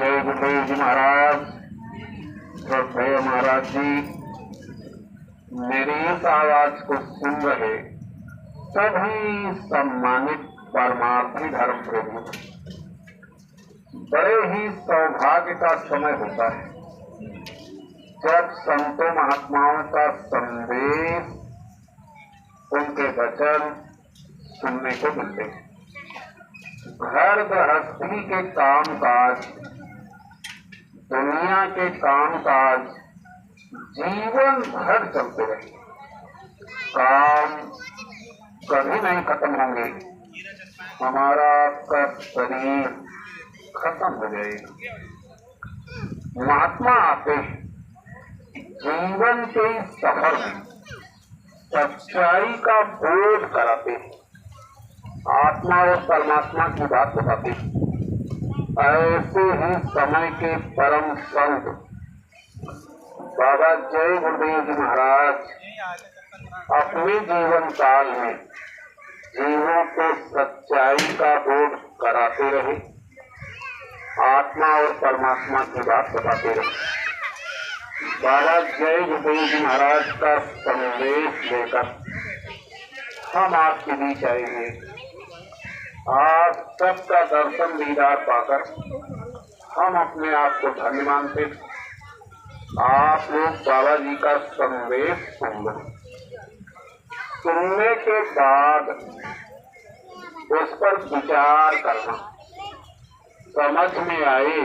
जय गुरुदेव जी महाराज। श्रद्धेय महाराज जी, मेरी इस आवाज को सुन रहे सभी सम्मानित परमार्थी धर्म प्रेमी, बड़े ही सौभाग्य का समय होता है जब संतों महात्माओं का संदेश, उनके वचन सुनने को मिलते हैं। घर गृहस्थी के कामकाज, दुनिया के कामकाज जीवन भर चलते रहे, काम कभी नहीं खत्म होंगे, हमारा आपका शरीर खत्म हो जाएगा। महात्मा आते जीवन के सफर में सच्चाई का बोध कराते, आत्मा और परमात्मा की बात बताते। ऐसे ही समय के परम संत बाबा जय गुरुदेव जी महाराज अपने जीवन काल में जीवों को सच्चाई का बोध कराते रहे, आत्मा और परमात्मा की बात बताते रहे। बाबा जय गुरुदेव जी महाराज का संदेश लेकर हम आपके बीच आएंगे। आप सबका दर्शन दीदार पाकर हम अपने आप को धन्य मानते। आप लोग बाबा जी का संदेश सुनने के बाद उस पर विचार करना, समझ में आए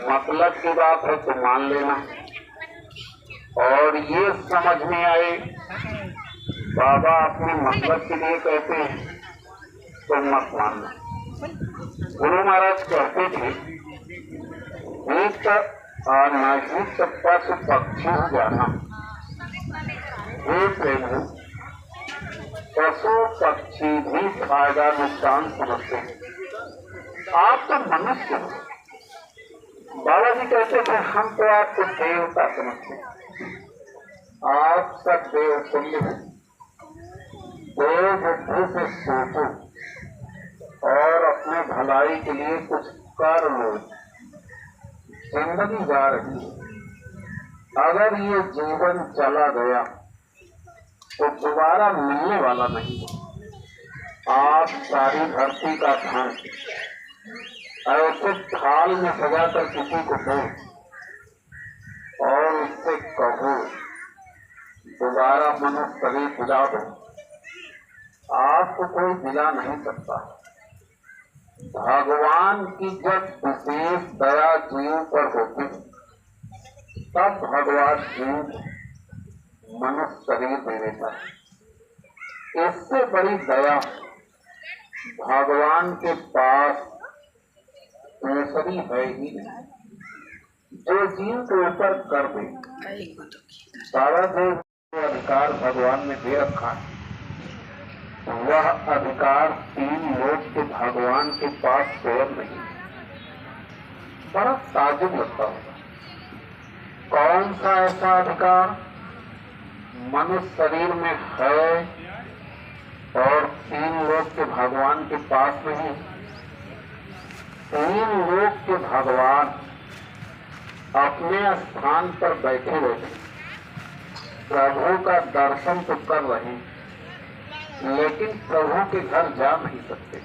मतलब की बात है तो मान लेना, और ये समझ में आए बाबा अपने मतलब के लिए कहते हैं तो मत मानना। गुरु महाराज कहते थे, एक अनाहित पशु पक्षी जाना, हे प्रेम पशु पक्षी भी फायदा नुकसान समझते हैं, आप तो मनुष्य हो। बाबा जी कहते थे, हम तो आपको देवता समझते हैं, आप सब देव तुल्य हैं। देव बुद्धि से सोचो और अपने भलाई के लिए कुछ कर लो। जिंदगी जा रही है, अगर ये जीवन चला गया तो दोबारा मिलने वाला नहीं है। आप सारी धरती का धन ऐसे थाल में सजाकर किसी को दो और उससे कहो दोबारा मनुष्य शरीर दिला दो, आपको कोई दिला नहीं सकता। भगवान की जब विशेष दया जीव पर होती तब भगवान जीव मनुष्य शरीर दे देता है। इससे बड़ी दया भगवान के पास दूसरी है ही नहीं, जो जीव को ऊपर कर दे। सारा जो अधिकार भगवान ने दे रखा है, वह अधिकार तीन लोग के भगवान के पास स्वयं नहीं। बड़ा ताजुब लगता होगा, कौन सा ऐसा अधिकार मनुष्य शरीर में है और तीन लोग के भगवान के पास नहीं। तीन लोग के भगवान अपने स्थान पर बैठे बैठे प्रभु का दर्शन तो कर रहे हैं, लेकिन प्रभु के घर जा नहीं सकते।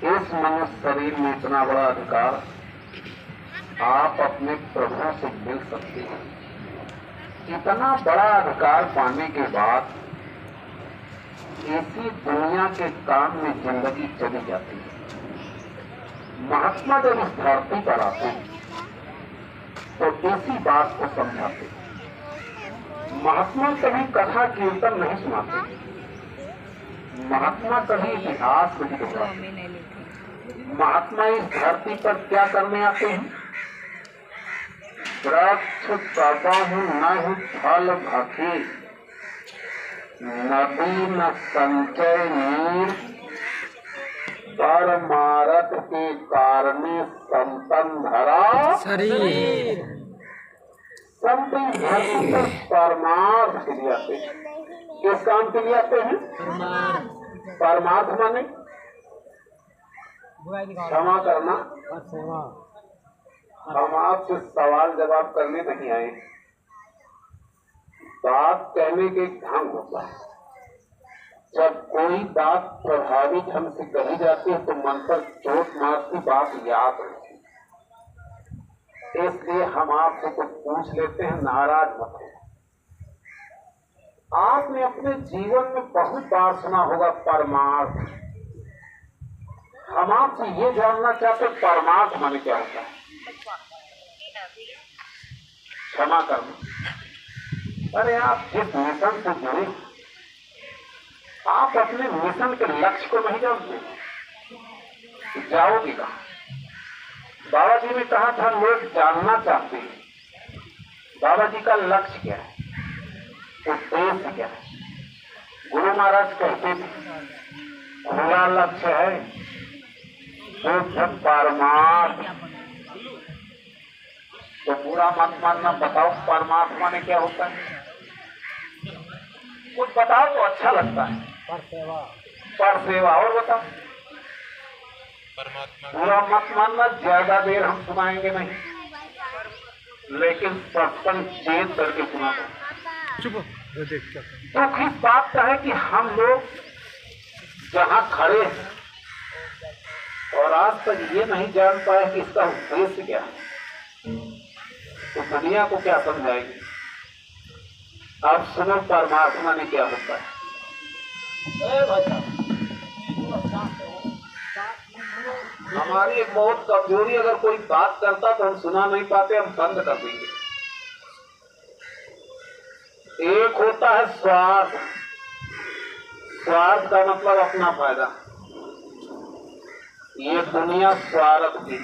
इस मनुष्य शरीर में इतना बड़ा अधिकार, आप अपने प्रभु से मिल सकते हैं। इतना बड़ा अधिकार पाने के बाद इसी दुनिया के काम में जिंदगी चली जाती है। महात्मा जब इस धरती पर आते हैं तो इसी बात को समझाते हैं। महात्मा कभी कथा कीर्तन नहीं सुनाते, महात्मा कभी इतिहास नहीं दोहराते। महात्मा इस धरती पर क्या करने आते हैं? वृक्ष कबहु नहीं फल भखे, नदी न संचय नीर, परमारथ के कारणे संतन धरा शरीर। संत इस धरती पर परमार्थ के लिए आते हैं। किस काम के लिए आते हैं? परमार्थ माने क्षमा करना, हम आपसे सवाल जवाब करने नहीं आए। बात कहने के ढंग होता है। जब कोई बात प्रभावी ढंग से कही जाती है तो मन पर चोट मारती बात याद रहती है। इसलिए हम आपसे कुछ पूछ लेते हैं, नाराज मत हो। आपने अपने जीवन में बहुत बार सुना होगा परमार्थ। हम आपसे ये जानना चाहते हैं परमार्थ माने क्या होता है। क्षमा करना, अरे आप जिस मिशन से जुड़े आप अपने मिशन के लक्ष्य को नहीं जानते, जाओगे कहां? बाबा जी ने कहा था लोग जानना चाहते हैं बाबा जी का लक्ष्य क्या है, उद्देश्य क्या है। गुरु महाराज कहते थे खुला लक्ष्य है शुद्ध परमार्थ। तो पूरा मत मानना, बताओ परमात्मा ने क्या होता है, कुछ बताओ तो अच्छा लगता है। पर सेवा और बताओ। पूरा मत मानना, ज्यादा देर हम सुनाएंगे नहीं, लेकिन सत्संग चेत करके सुना दो। तो किस बात का है कि हम लोग जहां खड़े हैं और आज तक ये नहीं जान पाए कि इसका उद्देश्य क्या है, तो दुनिया को क्या समझाएंगे। अब सुनो परमात्मा ने क्या होता है। हमारी एक बहुत कमजोरी, अगर कोई बात करता तो हम सुना नहीं पाते, हम बंद कर देंगे। एक होता है स्वार्थ। स्वार्थ का मतलब अपना फायदा। ये दुनिया स्वार्थ की,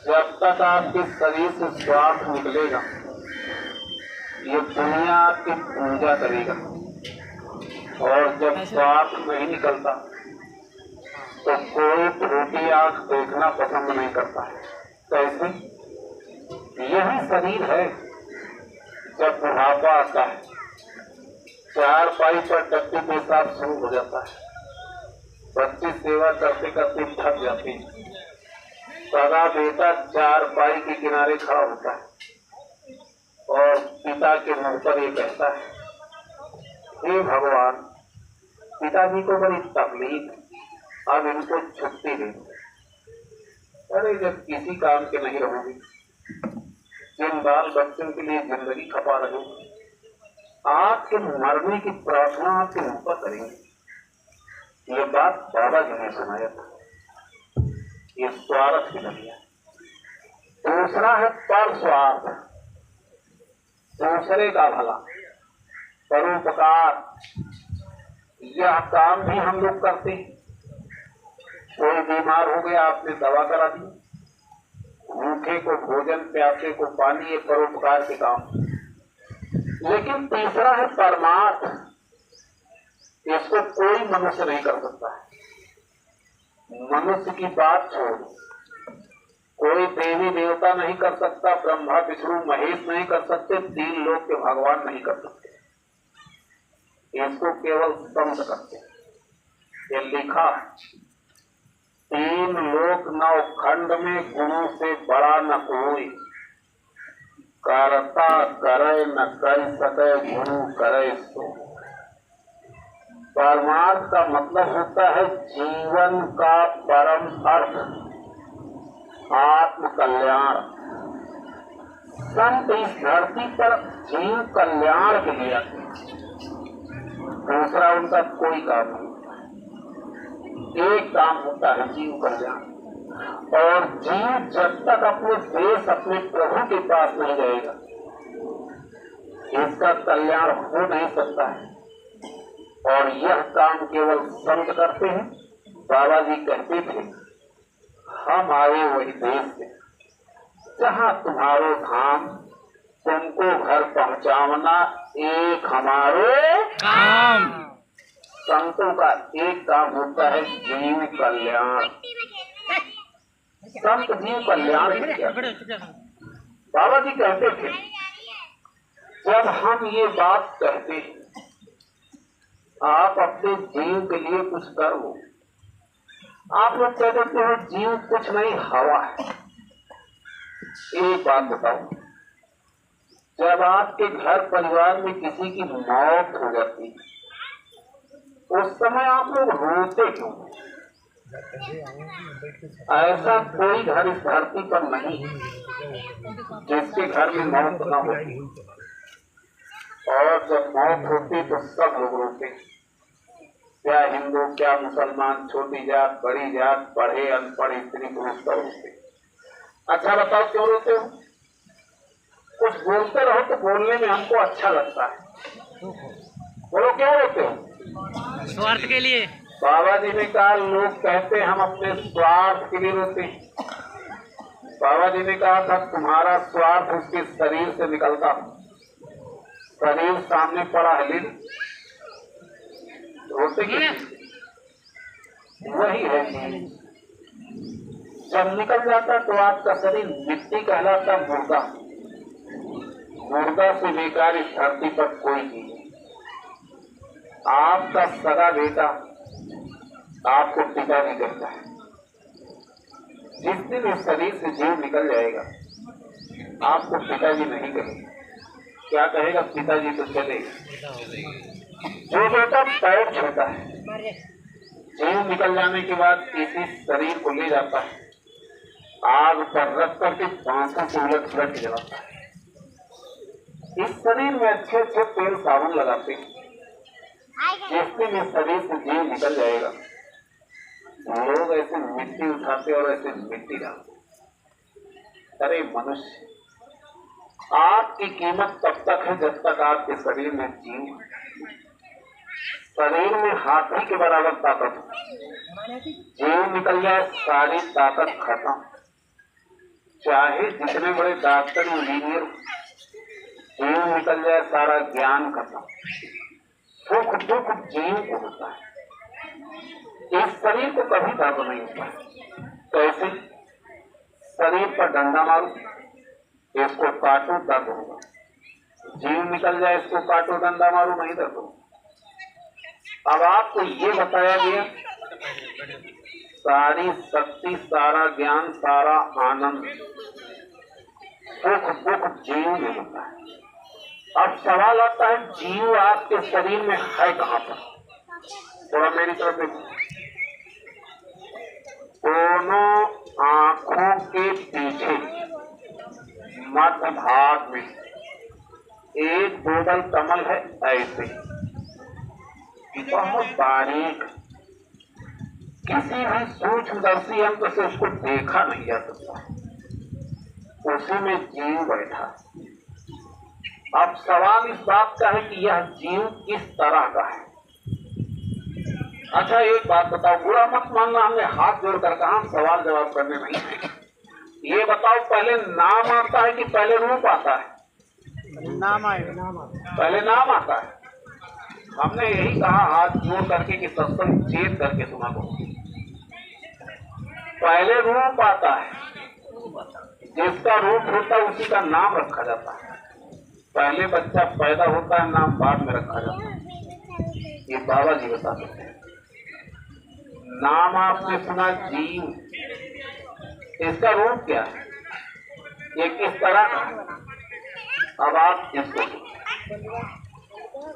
जब तक आपके शरीर से स्वार्थ निकलेगा ये दुनिया आपकी पूजा करेगा, और जब स्वार्थ नहीं निकलता तो कोई छोटी आंख देखना पसंद नहीं करता है। कैसे? यही शरीर है, जब बुढ़ापा आता है चार पाई पर टट्टी पेशाब शुरू हो जाता है, बच्चे सेवा करते करते थक जाते हैं, सगा बेटा चार पाई के किनारे खड़ा होता है और पिता के मुंह पर ये कहता है, हे भगवान, पिताजी को बड़ी तकलीफ, अब इनको छुट्टी दे। अरे जब किसी काम के नहीं रहोगे, जिन बाल बच्चों के लिए जिंदगी खपा रहे, आपके मरने की प्रार्थना आपके मुंह पर करेंगे। ये बात बाबा जी ने सुनाया था। ये स्वार्थ की दुनिया। दूसरा है पर स्वार्थ, दूसरे का भला, परोपकार। यह काम भी हम लोग करते हैं। कोई बीमार हो गया, आपने दवा करा दी, भूखे को भोजन, प्यासे को पानी, ये परोपकार के काम। लेकिन तीसरा है परमार्थ। इसको कोई मनुष्य नहीं कर सकता है। मनुष्य की बात छोड़, कोई देवी देवता नहीं कर सकता, ब्रह्मा विष्णु महेश नहीं कर सकते, तीन लोक के भगवान नहीं कर सकते। इसको केवल संत करते। ये लिखा, तीन लोक नौ खंड में गुरु से बड़ा न कोई, करता करे न कर सके गुरु करे सो। परमार्थ का मतलब होता है जीवन का परम अर्थ, आत्म कल्याण। संत इस धरती पर जीव कल्याण के लिए आते हैं, दूसरा उनका कोई काम नहीं। एक काम होता है जीव कल्याण, और जीव जब तक अपने देश, अपने प्रभु के पास नहीं जाएगा, इसका कल्याण हो नहीं सकता है। और यह काम केवल संत करते हैं। बाबा जी कहते थे, हम आए वही देश से जहाँ तुम्हारो धाम, तुमको घर पहुँचावना एक हमारो काम। संतों का एक काम होता है जीव कल्याण। संत जीव कल्याण किया। बाबा जी कहते थे, जब हम ये बात कहते हैं आप अपने जीव के लिए कुछ करो, आप लोग कह देते हो जीव कुछ नहीं, हवा है। एक बात बताओ, जब आपके घर परिवार में किसी की मौत हो जाती है उस समय आप लोग रोते क्यों? ऐसा कोई घर इस धरती पर नहीं जिसके घर में मौत न हो, और जब मौत होती तो सब लोग रोते। क्या हिंदू, क्या मुसलमान, छोटी जात, बड़ी जात, पढ़े अनपढ़, स्त्री पुरुष सब रोते। अच्छा बताओ क्यों रोते हो? कुछ बोलते रहो तो बोलने में हमको अच्छा लगता है। बोलो क्यों रोते हो? स्वार्थ के लिए। बाबा जी ने कहा, लोग कहते हम अपने स्वार्थ के लिए रोते हैं। बाबा जी ने कहा था तुम्हारा स्वार्थ उसके शरीर से निकलता, शरीर सामने पड़ा है, लेकिन रोते क्यों? वही है, जब निकल जाता तो आपका शरीर मिट्टी कहलाता, मुर्दा। मुर्दा से बेकार इस धरती पर कोई नहीं। आपका सगा बेटा आपको पिताजी कहता है। जिस दिन इस शरीर से जीव निकल जाएगा आपको पिताजी नहीं कहेगा। क्या कहेगा? पिताजी तो चले। जो बेटा पैर छूता है, जीव निकल जाने के बाद इसी शरीर को ले जाता है, आग पर रख करके बांसों से उलट पुलट जलाता है। इस शरीर में अच्छे अच्छे तेल साबुन लगाते हैं। जिस दिन इस शरीर से जीव निकल जाएगा लोग ऐसे मिट्टी उठाते और ऐसे मिट्टी डालते। अरे मनुष्य, आपकी कीमत तब तक है जब तक आपके शरीर में जीव। शरीर में हाथी के बराबर ताकत, जीव निकल जाए सारी ताकत खत्म। चाहे जितने बड़े डॉक्टर इंजीनियर, जीव निकल जाए सारा ज्ञान खत्म। सुख दुख जीव को होता है, इस शरीर को कभी दर्द नहीं होता है। कैसे? शरीर पर डंडा मारो, इसको काटो दर्द होगा। जीव निकल जाए, इसको काटो डंडा मारो, नहीं दर्द होगा। अब आपको ये बताया गया सारी शक्ति, सारा ज्ञान, सारा आनंद, सुख दुख जीव में होता है। अब सवाल आता है जीव आपके शरीर में है कहां पर? थोड़ा मेरी तरफ देखो। दोनों आंखों के पीछे मध्य भाग में एक गोदल कमल है, ऐसे बहुत बारीक, किसी भी सूक्ष्मदर्शी यंत्र से उसको देखा नहीं जा सकता। उसी में जीव बैठा। अब सवाल इस बात का है कि यह जीव किस तरह का है। अच्छा एक बात बताओ, बुरा मत मानना, हमने हाथ जोड़कर कहा, सवाल जवाब करने नहीं है। ये बताओ पहले नाम आता है कि पहले रूप आता है? नाम आए, पहले नाम आता है। हमने यही कहा हाथ जोड़ करके कि सत्संग चेत करके सुना दो। पहले रूप आता है, जिसका रूप होता है उसी का नाम रखा जाता है। पहले बच्चा पैदा होता है, नाम बाद में रखा जाता है। ये बाबा जी बताते हैं। नाम आपने सुना जीव, इसका रूप क्या है, ये किस तरह का है? अब आप इसको,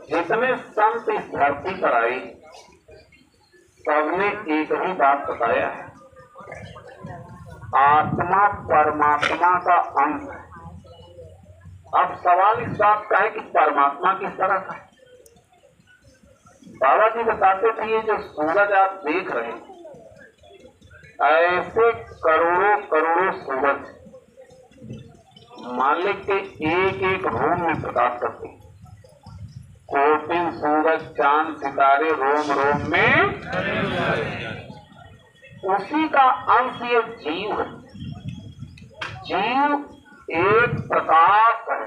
जितने संत इस धरती पर आए सबने एक ही बात बताया है, आत्मा परमात्मा का अंश है। अब सवाल इस बात का है कि परमात्मा किस तरह का है? बाबा जी बताते थे ये जो सूरज आप देख रहे हैं, ऐसे करोड़ों करोड़ों सूरज मालिक के एक एक रूम में प्रकाश करते हैं। कोटिन सूरज चांद सितारे रोम रोम में, उसी का अंश ये जीव है। जीव एक प्रकाश है,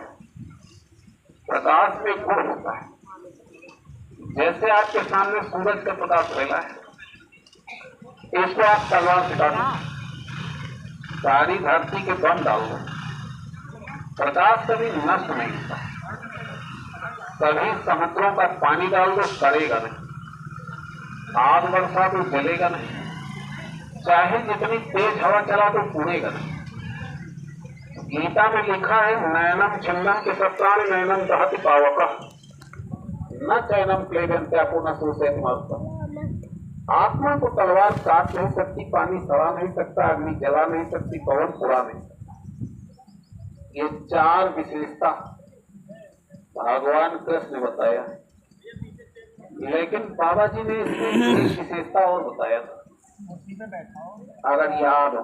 प्रकाश में गुण होता है। जैसे आपके सामने सूरज का प्रकाश फैला है, इसको आप तलवार से काटो, सारी धरती के बम डाल दो, प्रकाश कभी नष्ट नहीं होता। कभी समुद्रों का पानी डाल दो, सड़ेगा नहीं। आग बरसा तो जलेगा नहीं। चाहे जितनी तेज हवा चला तो पूरेगा नहीं। गीता में लिखा है नयनम छिन्नम के सत्राणि नयनम दहति पावक न चैनम क्लेदन्त्यापो न सूसेति मारुतम्। आत्मा को तलवार काट नहीं सकती, पानी सड़ा नहीं सकता, अग्नि जला नहीं सकती, पवन उड़ा नहीं सकता। ये चार विशेषता भगवान कृष्ण ने बताया, लेकिन बाबा जी ने इसमें एक विशेषता और बताया था, अगर याद हो।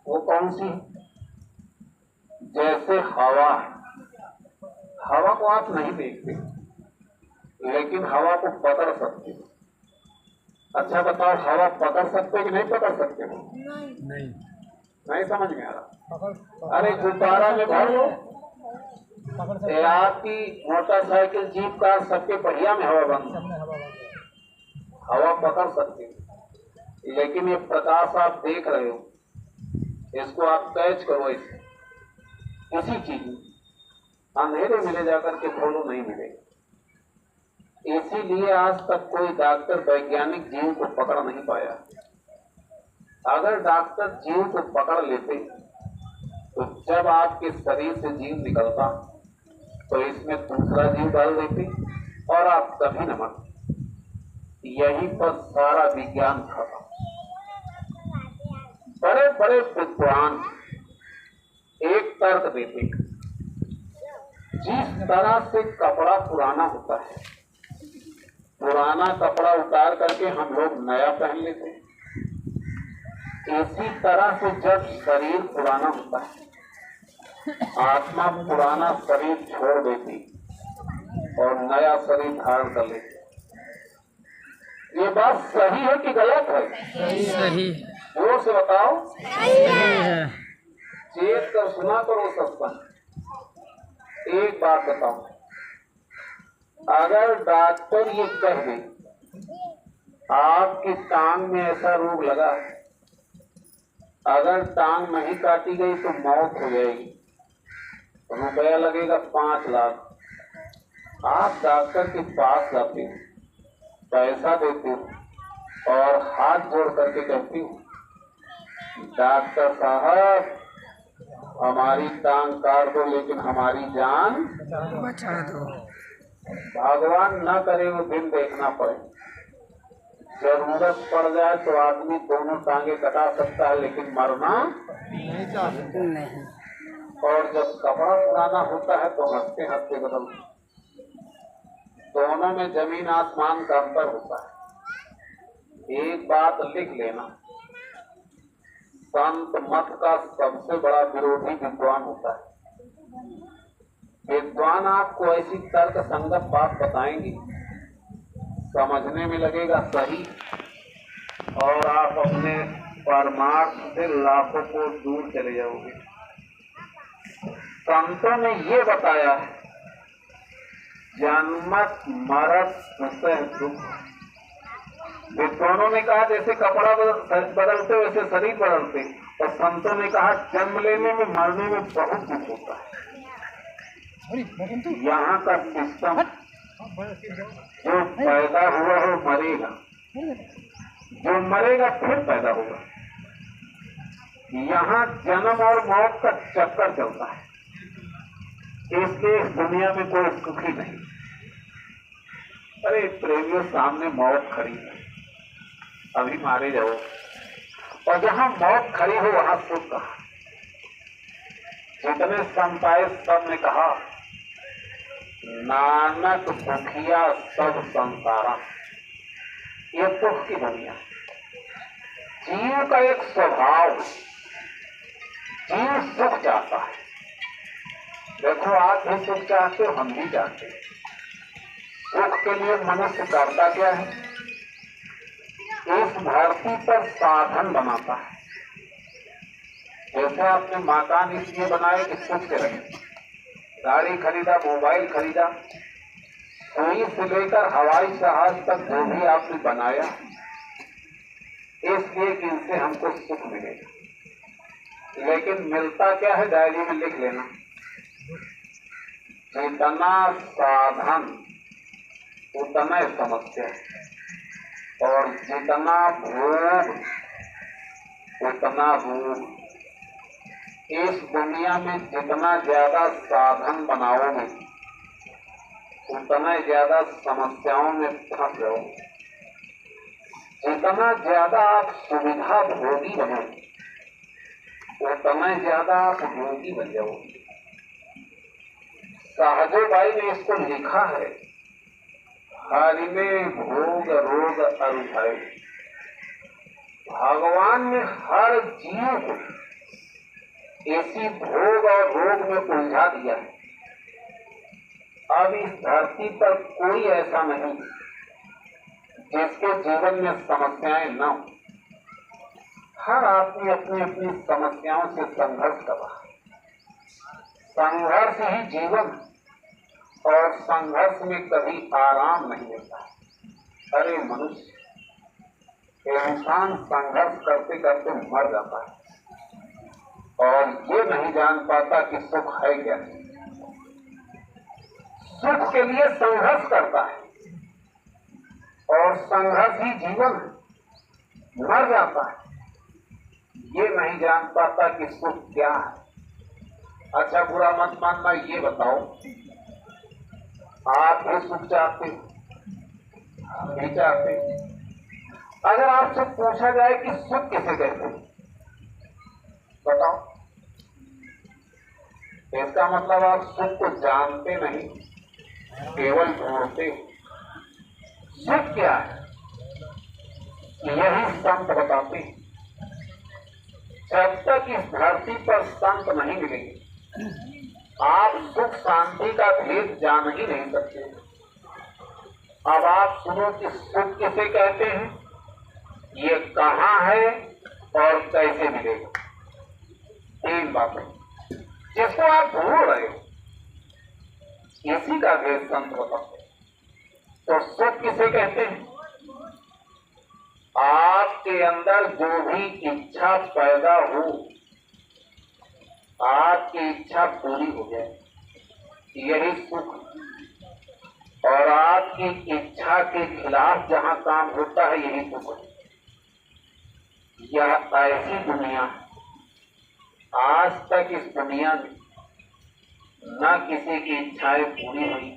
वो कौन सी? जैसे हवा, हवा को आप नहीं देखते लेकिन हवा को पकड़ सकते हो। अच्छा बताओ, हवा पकड़ सकते कि नहीं पकड़ सकते हो? नहीं समझ में आ रहा। अरे गुब्बारा में भर लो, आपकी मोटरसाइकिल जीप कार सबके पहिया में हवा बंद, हवा पकड़ सकते हो। लेकिन ये प्रकाश आप देख रहे हो, इसको आप कैच करो, इसी चीज में अंधेरे में ले जाकर के खोलो, नहीं मिलेगा। इसीलिए आज तक कोई डॉक्टर वैज्ञानिक जीव को पकड़ नहीं पाया। अगर डॉक्टर जीव को पकड़ लेते तो जब आपके शरीर से जीव निकलता तो इसमें दूसरा जीव डाल देते और आप कभी न मरते। यही पर सारा विज्ञान खत्म। बड़े बड़े विद्वान एक तर्क देते, जिस तरह से कपड़ा पुराना होता है, पुराना कपड़ा उतार करके हम लोग नया पहन लेते हैं, इसी तरह से जब शरीर पुराना होता है, आत्मा पुराना शरीर छोड़ देती और नया शरीर धारण कर लेती। ये बात सही है कि गलत है? सही। जोर से बताओ। सही है। चेत कर सुना करो सत्संग। एक बात बताओ, अगर डॉक्टर ये कह दे आपकी टांग में ऐसा रोग लगा है, अगर टांग नहीं काटी गई तो मौत हो जाएगी, रुपया लगेगा 5 लाख, आप डॉक्टर के पास जाते हो, पैसा देते हो और हाथ जोड़ करके कहती हो, डॉक्टर साहब हमारी टांग काट दो लेकिन हमारी जान बचा दो। भगवान न करे वो दिन देखना पड़े। जरूरत पड़ जाए तो आदमी दोनों टांगे कटा सकता है लेकिन मरना नहीं। और जब कपड़ा पुराना होता है तो हंसते हंसते बदल, दोनों में जमीन आसमान का अंतर होता है। एक बात लिख लेना, संत मत का सबसे बड़ा विरोधी विद्वान होता है। विद्वान आपको ऐसी तर्क संगत बात बताएंगे, समझने में लगेगा सही, और आप अपने परमार्थ से लाखों को दूर चले जाओगे। संतों ने ये बताया है, जन्मत मरत सुसह दुख। विद्वानों ने कहा जैसे कपड़ा बदलते वैसे शरीर बदलते, और संतों ने कहा जन्म लेने में मरने में बहुत दुख होता है। यहाँ का सिस्टम, जो पैदा हुआ हो मरेगा, जो मरेगा फिर पैदा होगा। यहाँ जन्म और मौत का चक्कर चलता है, इसलिए इस दुनिया में कोई सुखी नहीं। अरे प्रेमियों, सामने मौत खड़ी है, अभी मारे जाओ, और जहां मौत खड़ी हो वहां सुख कहा। जितने संत आए सब ने कहा नानक दुखिया सब संसारा। ये दुख की दुनिया, जीव का एक स्वभाव, जीव सुख चाहता है। देखो आप भी सुख चाहते हो, हम भी चाहते हैं। सुख के लिए मनुष्य करता क्या है? इस धरती पर साधन बनाता है। जैसे आपने मकान इसलिए बनाए कि सुख से रहे, गाड़ी खरीदा, मोबाइल खरीदा, सुई से लेकर हवाई जहाज तक जो भी आपने बनाया, इसलिए कि इनसे हमको सुख मिलेगा। लेकिन मिलता क्या है? डायरी में लिख लेना, जितना साधन उतना समस्या, और जितना भोग उतना रोग। इस दुनिया में जितना ज्यादा साधन बनाओगे उतना ज्यादा समस्याओं में फंस जाओगे। जितना ज्यादा आप सुविधा भोगी बनोगे उतना ज्यादा आप रोगी बन जाओगे। सहजो भाई ने इसको लिखा है, हरि में भोग रोग अरुभय। भगवान ने हर जीव को ऐसी भोग और रोग में उलझा दिया है। अब इस धरती पर कोई ऐसा नहीं जिसके जीवन में समस्याएं न हो। हर आदमी अपनी अपनी समस्याओं से संघर्ष कर रहा है। संघर्ष ही जीवन, और संघर्ष में कभी आराम नहीं मिलता। अरे मनुष्य, इंसान संघर्ष करते करते मर जाता है और ये नहीं जान पाता कि सुख है क्या। सुख के लिए संघर्ष करता है और संघर्ष ही जीवन है। मर जाता है, ये नहीं जान पाता कि सुख क्या है। अच्छा बुरा मत मानना, ये बताओ आप भी सुख चाहते, नहीं चाहते? अगर आपसे पूछा जाए कि सुख किसे कहते हैं, बताओ। इसका मतलब आप सुख को जानते नहीं, केवल ढूंढते हो। सुख क्या है यही संत बताते हैं। जब तक इस धरती पर संत नहीं मिलेंगे आप सुख शांति का भेद जान ही नहीं सकते। अब आप सुनो कि सुख किसे कहते हैं, ये कहाँ है और कैसे मिलेगा। 3 बातें जिसको आप ढूंढ रहे हो, इसी का भेद संत बताते हैं। तो सुख किसे कहते हैं? आपके अंदर जो भी इच्छा पैदा हो, आपकी इच्छा पूरी हो जाए, यही सुख। और आपकी इच्छा के खिलाफ जहां काम होता है, यही सुख है। यह ऐसी दुनिया है, आज तक इस दुनिया में न किसी की इच्छाएं पूरी हुई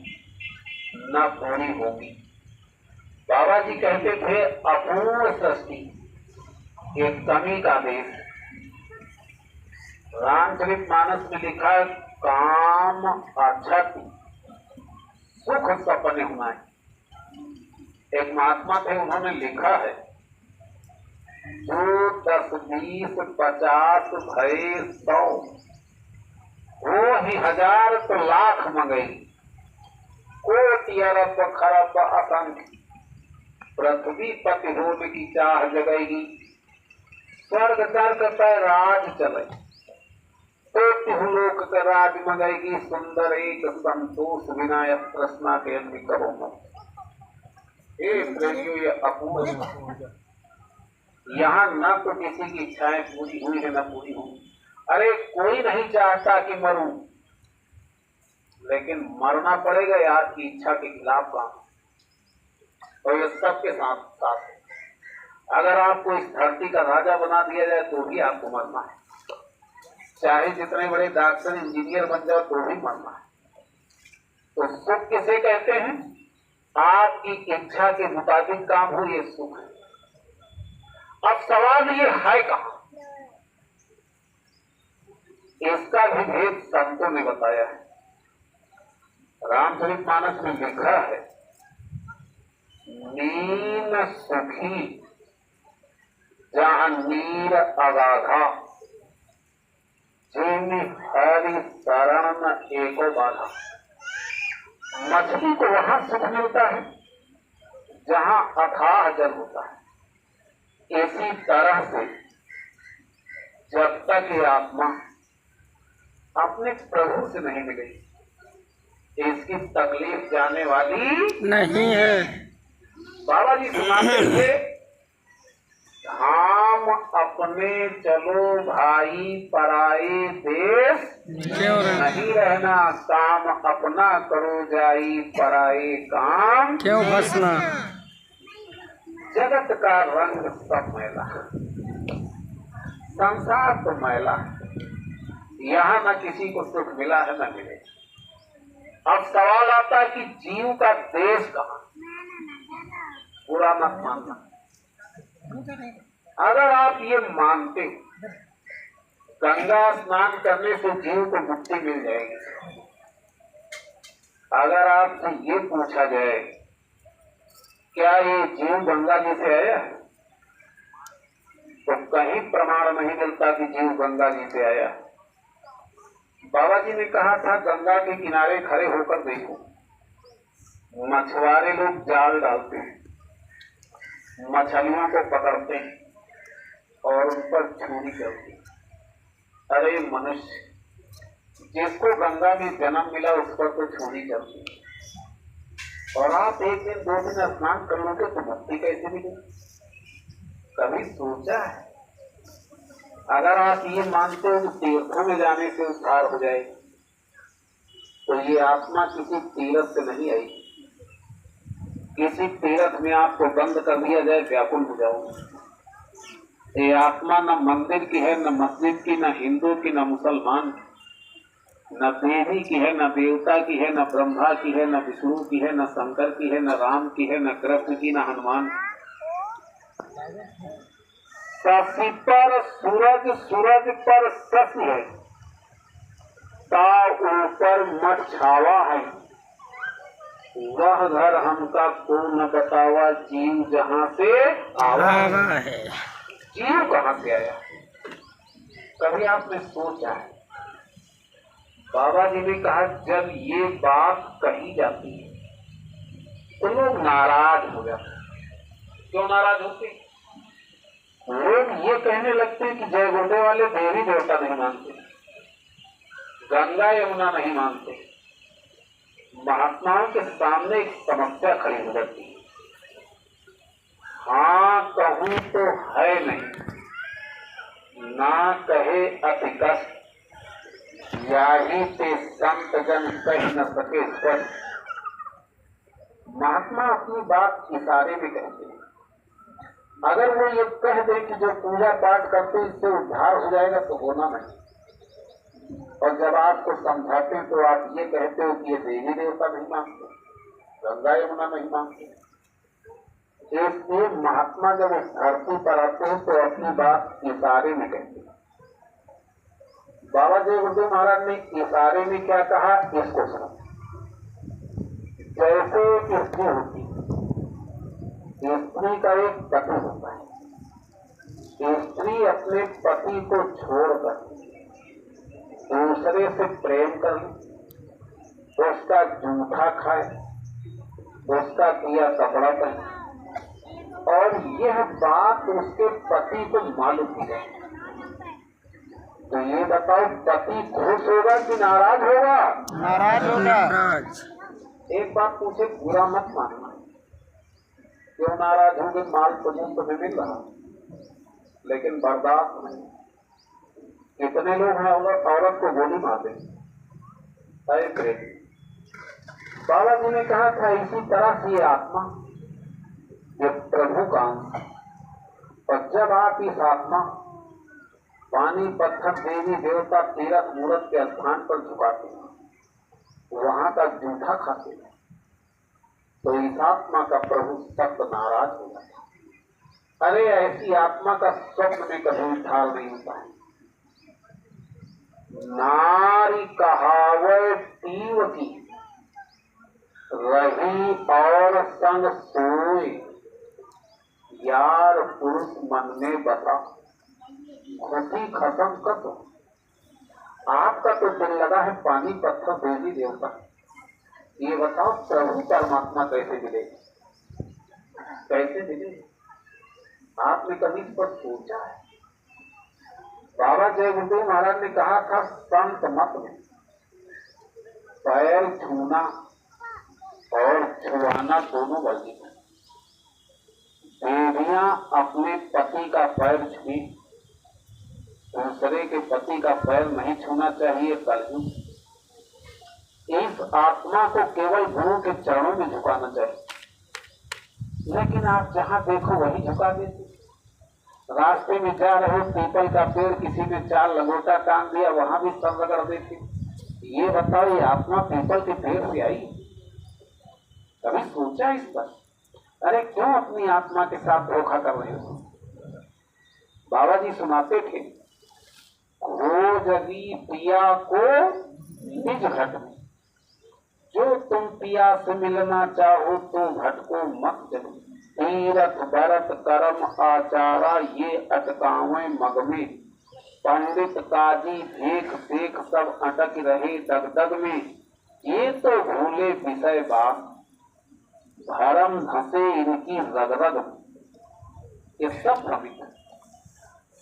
न पूरी होगी। बाबा जी कहते थे, अपूर्ण सृष्टि एक कमी का देश। रामचरितमानस में लिखा है, काम अछत सुख सपने हुआ है। एक महात्मा थे, उन्होंने लिखा है, जो 10, 20, 50 भय 100, वो ही 1000 तो लाख मंगई। कोटि अरब खरब असंख्य, पृथ्वी पति होने की चाह जगेगी। स्वर्ग नरक पर राज चले, तो लोक का राज मंगेगी। सुंदर एक संतोष विनायक कृष्णा के अन्य करो मत। प्रेमियों, ये अपूर्ण। यहाँ न तो किसी की इच्छाएं पूरी हुई है न पूरी हुई। अरे कोई नहीं चाहता कि मरूं, लेकिन मरना पड़ेगा यार की इच्छा के खिलाफ काम। और ये सबके साथ साथ है। अगर आपको इस धरती का राजा बना दिया जाए तो भी आपको मरना है। चाहे जितने बड़े डॉक्टर इंजीनियर बन जाओ तो भी मरना है। तो सुख किसे कहते हैं? आपकी इच्छा के मुताबिक काम हो, ये सुख है। अब सवाल ये है कहां? इसका भी भेद संतों ने बताया है। रामचरितमानस में लिखा है, नीन सुखी जहां नीर अगाधा, जिन हरि शरण एको बाधा। मछली को वहां सुख मिलता है जहां अथाह जल होता है। इसी तरह से जब तक ये आत्मा अपने प्रभु से नहीं मिलेगी, इसकी तकलीफ जाने वाली नहीं है। बाबा जी सुनाते थे, धाम अपने चलो भाई पराए देश, क्यों नहीं रहना काम अपना करो जाई पराए काम। क्यों फंसना? जगत का रंग सब मैला, संसार तो मैला है, यहाँ न किसी को सुख मिला है न मिले। अब सवाल आता है कि जीव का देश कहाँ? बुरा मत मानना। अगर आप ये मानते गंगा स्नान करने से जीव को मुक्ति मिल जाएगी, अगर आपसे ये पूछा जाए क्या ये जीव गंगा जी से आया है, तो कहीं प्रमाण नहीं मिलता कि जीव गंगा जी से आया। बाबा जी ने कहा था गंगा के किनारे खड़े होकर देखो, मछुआरे लोग जाल डालते हैं, मछलियों को पकड़ते हैं और उन पर छुरी चलती है। अरे मनुष्य, जिसको गंगा में जन्म मिला उस पर तो छुरी चलती है, और आप एक दिन दो दिन स्नान कर लोगे तो मुक्ति कैसे मिलेगी? कभी सोचा है? अगर आप ये मानते हो कि तीर्थों में जाने से उद्धार हो जाए, तो ये आत्मा किसी तीर्थ से नहीं आई। किसी तीर्थ में आपको बंद कर दिया जाए, व्याकुल हो जाओ। ये आत्मा न मंदिर की है, न मस्जिद की, न हिंदू की, न मुसलमान की, न देवी की है, न देवता की है, न ब्रह्मा की है, न विष्णु की है, न शंकर की है, न राम की है, न कृष्ण की, न हनुमान। शशि पर सूरज, सूरज पर शशि है, ता ऊपर मठ छावा है, वह घर हमका को न बतावा, जीव जहाँ से आवा है। जीव कहाँ से आया? कभी आपने सोचा है? बाबा जी ने कहा जब ये बात कही जाती है तो लोग नाराज हो जाते हैं। क्यों नाराज होते? लोग ये कहने लगते हैं कि जय गोंडे वाले देवी देवता नहीं मानते, गंगा यमुना नहीं मानते। महात्माओं के सामने एक समस्या खड़ी हो जाती है, हाँ कहूं तो है नहीं, ना कहे अति कष्ट, याही से संत जन कह न सके स्पष्ट। महात्मा अपनी बात इशारे में कहते हैं। अगर वो ये कह दे कि जो पूजा पाठ करते इससे उद्धार हो जाएगा तो होना नहीं, और जब आपको समझाते तो आप ये कहते हो कि ये देवी देवता नहीं मानते, गंगा यमुना नहीं मानते। इसलिए महात्मा जब इस धरती पर आते हैं तो अपनी बात इशारे में कहते हैं। बाबा जय गुरुदेव महाराज ने इशारे में क्या कहा, इसको सुनो। जैसे स्त्री होती, स्त्री का एक पति होता है, स्त्री अपने पति को छोड़कर दूसरे से प्रेम कर, उसका जूठा खाए, उसका किया कपड़ा पहने, और यह बात उसके पति को मालूम ही है, तो ये बताओ पति खुश होगा कि नाराज होगा? नाराज होगा। एक बात पूछे, बुरा मत मानना। क्यों नाराज होंगे? माल तो में मिल रहा, लेकिन बर्दाश्त नहीं। कितने लोग हैं औरत को गोली मारते? अरे प्रेमी, बाबा जी ने कहा था इसी तरह से ये आत्मा ये प्रभु का अंश, और जब आप इस आत्मा पानी पत्थर देवी देवता तीरथ मूर्त के स्थान पर झुकाते हैं, वहां का जूठा खाते हैं, तो इस आत्मा का प्रभु सख्त नाराज हो जाता है। अरे ऐसी आत्मा का स्वप्न में कभी उद्धार नहीं होता है। नारी कहावत तीव की रही और संग सोए, यार पुरुष मन में बसा, खुशी खत्म कर दो। आपका तो दिल लगा है पानी पत्थर देवी देवता, ये बताओ प्रभु परमात्मा कैसे मिले? कैसे मिले? आपने कभी इस पर सोचा है? बाबा जय गुरुदेव महाराज ने कहा था संत मत में पैर छूना और छुआना दोनों वर्जित है। देवियां अपने पति का पैर छुई, दूसरे के पति का पैर नहीं छूना चाहिए। कलयुग इस आत्मा को केवल गुरु के चरणों में झुकाना चाहिए, लेकिन आप जहां देखो वही झुका देते। रास्ते में जा रहे पीपल का पेड़ किसी ने 4 लंगोटा टांग दिया, वहां भी सर रगड़ देते। ये बताओ, ये आत्मा पीपल के पेड़ से आई? कभी सोचा इस पर? अरे क्यों अपनी आत्मा के साथ धोखा कर रहे हो? बाबा जी सुनाते थे, खोज यदि पिया को निज घट में, जो तुम पिया से मिलना चाहो तो भटको मत चलो। तीरथ भरत करम आचारा ये अटकावे मग में, पंडित काजी देख देख सब अटक रहे दगदग में। ये तो भूले विषय बात, भरम धसे इनकी रगरग। ये सब भ्रमित है।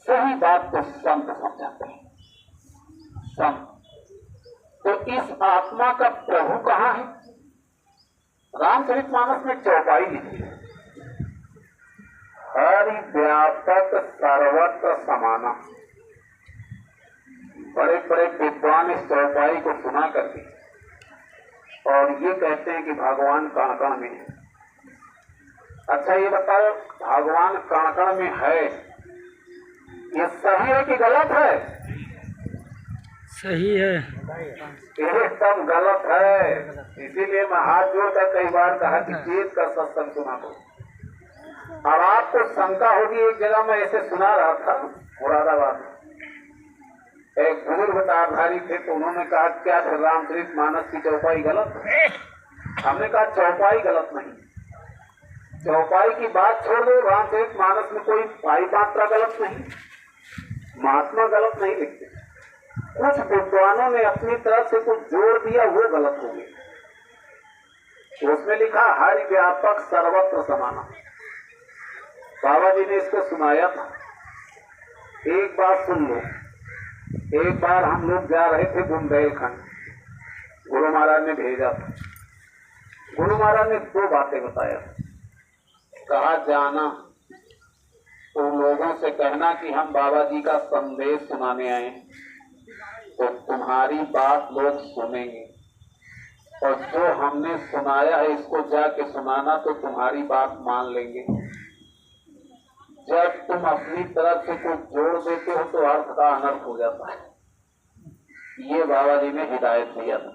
सही बात तो संत समझाते हैं। संत तो इस आत्मा का प्रभु कहाँ है? रामचरितमानस में चौपाई लिखी है, हरि व्यापक सर्वत्र समाना। बड़े बड़े विद्वान इस चौपाई को सुना करके और ये कहते हैं कि भगवान कण कण में है। अच्छा ये बताओ, भगवान कण कण में है, ये सही है कि गलत है? सही है। ये सब गलत है। इसीलिए मैं हाथ जोड़कर कई बार कहा कि चेत का सत्संग सुना दो। अब आपको शंका होगी, एक जगह मैं ऐसे सुना रहा था मुरादाबाद में, एक बुजुर्ग धारी थे, तो उन्होंने कहा क्या रामचरितमानस की चौपाई गलत है? हमने कहा चौपाई गलत नहीं, चौपाई की बात छोड़ दो, रामचरितमानस में कोई पाई मात्रा गलत नहीं, महात्मा गलत नहीं लिखते। कुछ विद्वानों ने अपनी तरफ से कुछ जोड़ दिया, वो गलत हो गया। उसमें लिखा हरि व्यापक सर्वत्र समाना। बाबा जी ने इसको सुनाया था। एक बात सुन लो, एक बार हम लोग जा रहे थे बुंदेलखंड, गुरु महाराज ने भेजा था। गुरु महाराज ने 2 बातें बताया। कहा जाना तो लोगों से कहना कि हम बाबा जी का संदेश सुनाने आए, तो तुम्हारी बात लोग सुनेंगे, और जो हमने सुनाया है इसको जाके सुनाना तो तुम्हारी बात मान लेंगे। जब तुम अपनी तरफ से कुछ जोड़ देते हो तो अर्थ का अनर्थ हो जाता है। ये बाबा जी ने हिदायत दिया था।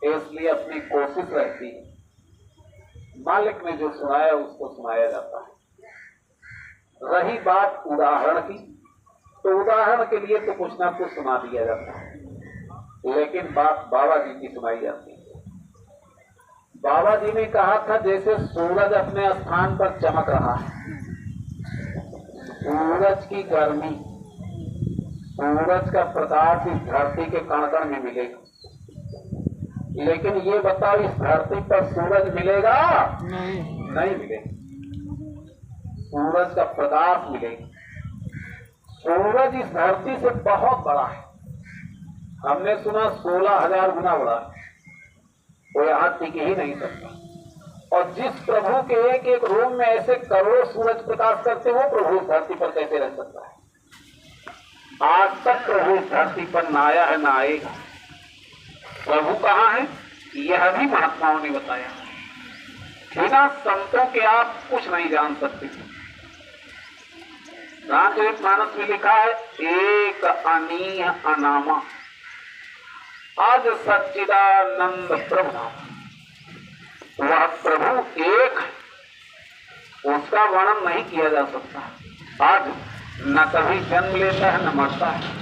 इसलिए अपनी कोशिश रहती है, मालिक ने जो सुनाया उसको सुनाया जाता है। रही बात उदाहरण की, तो उदाहरण के लिए तो कुछ ना कुछ सुना दिया जाता है, लेकिन बात बाबा जी की सुनाई जाती है। बाबा जी ने कहा था जैसे सूरज अपने स्थान पर चमक रहा है, सूरज की गर्मी, सूरज का प्रकाश इस धरती के कण कण में मिलेगा, लेकिन ये बताओ इस धरती पर सूरज मिलेगा? नहीं मिलेगा। सूरज का प्रकाश मिलेगा। सूरज इस धरती से बहुत बड़ा है। हमने सुना 16,000 गुना बड़ा है, वो यहाँ टिक ही नहीं सकता। और जिस प्रभु के एक एक रूम में ऐसे करोड़ सूरज प्रकाश करते हो, प्रभु इस धरती पर कैसे रह सकता है? आज तक प्रभु इस धरती पर ना आया है, ना आएगा। प्रभु कहाँ है? यह भी महात्माओं ने बताया। बिना संतों के आप कुछ नहीं जान सकते। रामचरितमानस में लिखा है एक अनीह अनामा, आज सच्चिदानंद प्रभु नाम। वह प्रभु एक, उसका वर्णन नहीं किया जा सकता। आज न कभी जन्म लेता है न मरता है,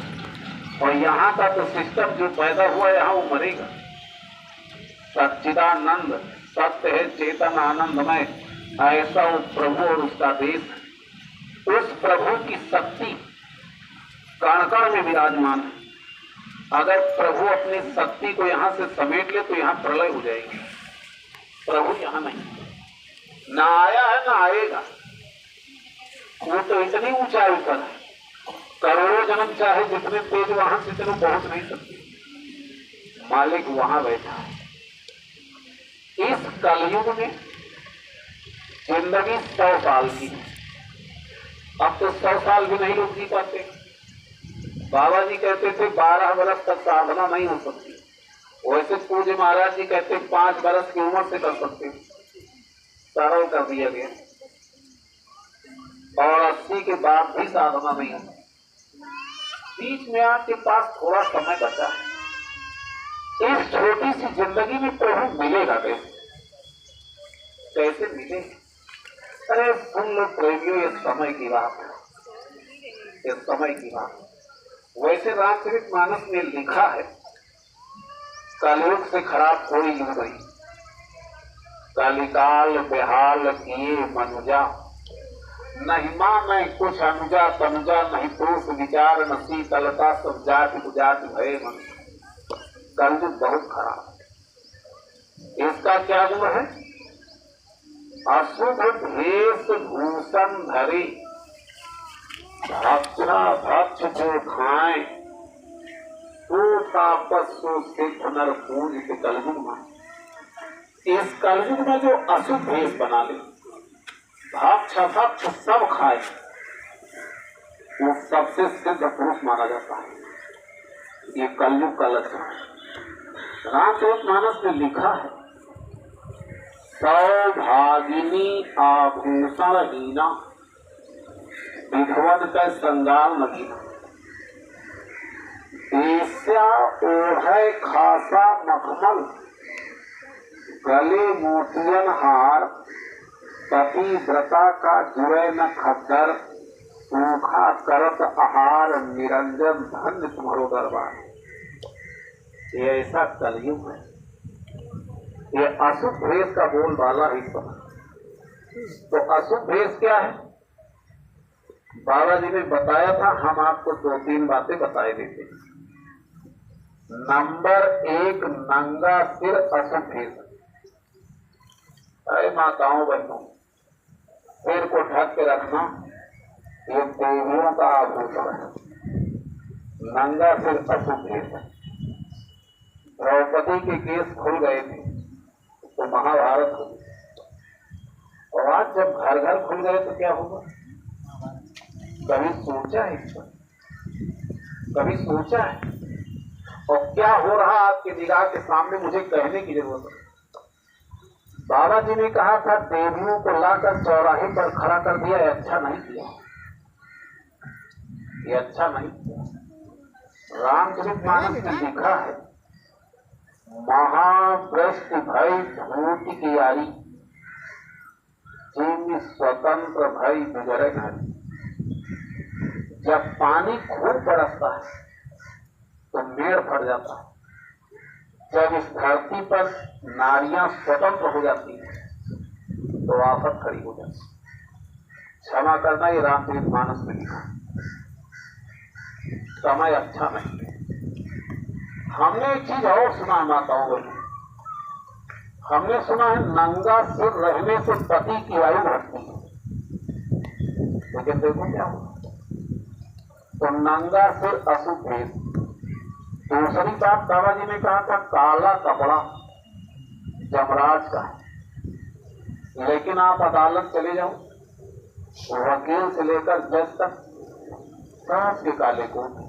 और यहाँ का तो सिस्टम जो पैदा हुआ है यहाँ वो मरेगा। सच्चिदानंद सत्य है, चेतन आनंदमय, ऐसा वो प्रभु और उसका देश। उस प्रभु की शक्ति कण कण में विराजमान है। अगर प्रभु अपनी शक्ति को यहाँ से समेट ले तो यहाँ प्रलय हो जाएगी। प्रभु यहाँ नहीं, ना आया है ना आएगा। वो तो इतनी ऊंचाई पर है, करोड़ों जन्म चाहे जितने तेज वहां से चलो पहुंच नहीं सकते। मालिक वहां बैठा है। इस कलयुग में जिंदगी 100 साल की है। अब तो 100 साल भी नहीं लोग जी पाते। बाबा जी कहते थे 12 बरस तक साधना नहीं हो सकती, वैसे पूज्य महाराज जी कहते 5 बरस की उम्र से कर सकते। सरल कर दिया गया। और 80 के बाद भी साधना नहीं होती। बीच में आपके पास थोड़ा समय बचा है, इस छोटी सी जिंदगी में प्रभु मिलेगा कैसे? कैसे मिले? अरे सुन लो प्रेमियों, ये समय की बात है, ये समय की बात। वैसे रामचरितमानस में लिखा है, कलयुग से खराब कोई युग नहीं, कलिकाल बेहाल किए मनुजा, नहीं मां नहीं कुछ अनुजा तनुजा, नहीं पुरुष विचार न शीतलता, सब जाति बुझाति भय मन। कलयुग बहुत खराब है। इसका क्या गुण है? अशुभ भेष भूषण धरे, भक्षा भक्ष जो खाए, तो तापस सो सिद्ध नर पूजित कलयुग में। इस कलयुग में जो अशुभ भेष बना ले, भक्ष भक्ष सब खाए, वो सबसे सिद्ध पुरुष माना जाता है। ये कलयुग का लक्षण है। रामचरितमानस में लिखा है, सौभागिनी आभूषण हीना, विधवन का श्रृंगार नगीना, वेश्या ओढ़े खासा मखमल, गले मोतियन हार, पतिव्रता का जुए न खद्दर, सूखा करत आहार, निरंजन धन्य तुम्हारो दरबार। ये ऐसा कलयुग है। ये अशुभ भेष का बोलबाला ही सुना। तो अशुभ भेष क्या है? बाबा जी ने बताया था, हम आपको 2-3 बातें बताए देते हैं। नंबर 1, नंगा सिर अशुभ भेष। अरे माताओं बहनों, सिर को ढक के रखना ये देवियों का आभूषण है। नंगा सिर अशुभ भेष है। द्रौपदी के केस खुल गए थे तो महाभारत हो गई, और आज जब घर घर खुल गए तो क्या होगा? कभी सोचा है इस पर? कभी सोचा है? और क्या हो रहा आपकी निगाह के सामने, मुझे कहने की जरूरत है। बाबा जी ने कहा था, देवियों को लाकर चौराहे पर खड़ा कर दिया, ये अच्छा नहीं किया, ये अच्छा नहीं किया। रामचरितमानस में लिखा है, महाभ्रष्ट भई धूति की यारी, जिन स्वतंत्र भई गुजरे नारी। जब पानी खूब बरसता है तो मेड़ फट जाता है। जब इस धरती पर नारियां स्वतंत्र हो जाती हैं तो आफत खड़ी हो जाती है। क्षमा करना, ये रामचरितमानस में लिखा। समय अच्छा नहीं है। हमने एक चीज और सुना माताओं को, हमने सुना है नंगा सिर रहने से पति की आयु बढ़ती है। लेकिन देखो क्या हुआ, तो नंगा सिर अशुभ भेष। दूसरी बात बाबा जी ने कहा था, काला कपड़ा जमराज का है। लेकिन आप अदालत चले जाओ, वकील से लेकर जज तक सबके काले कोट।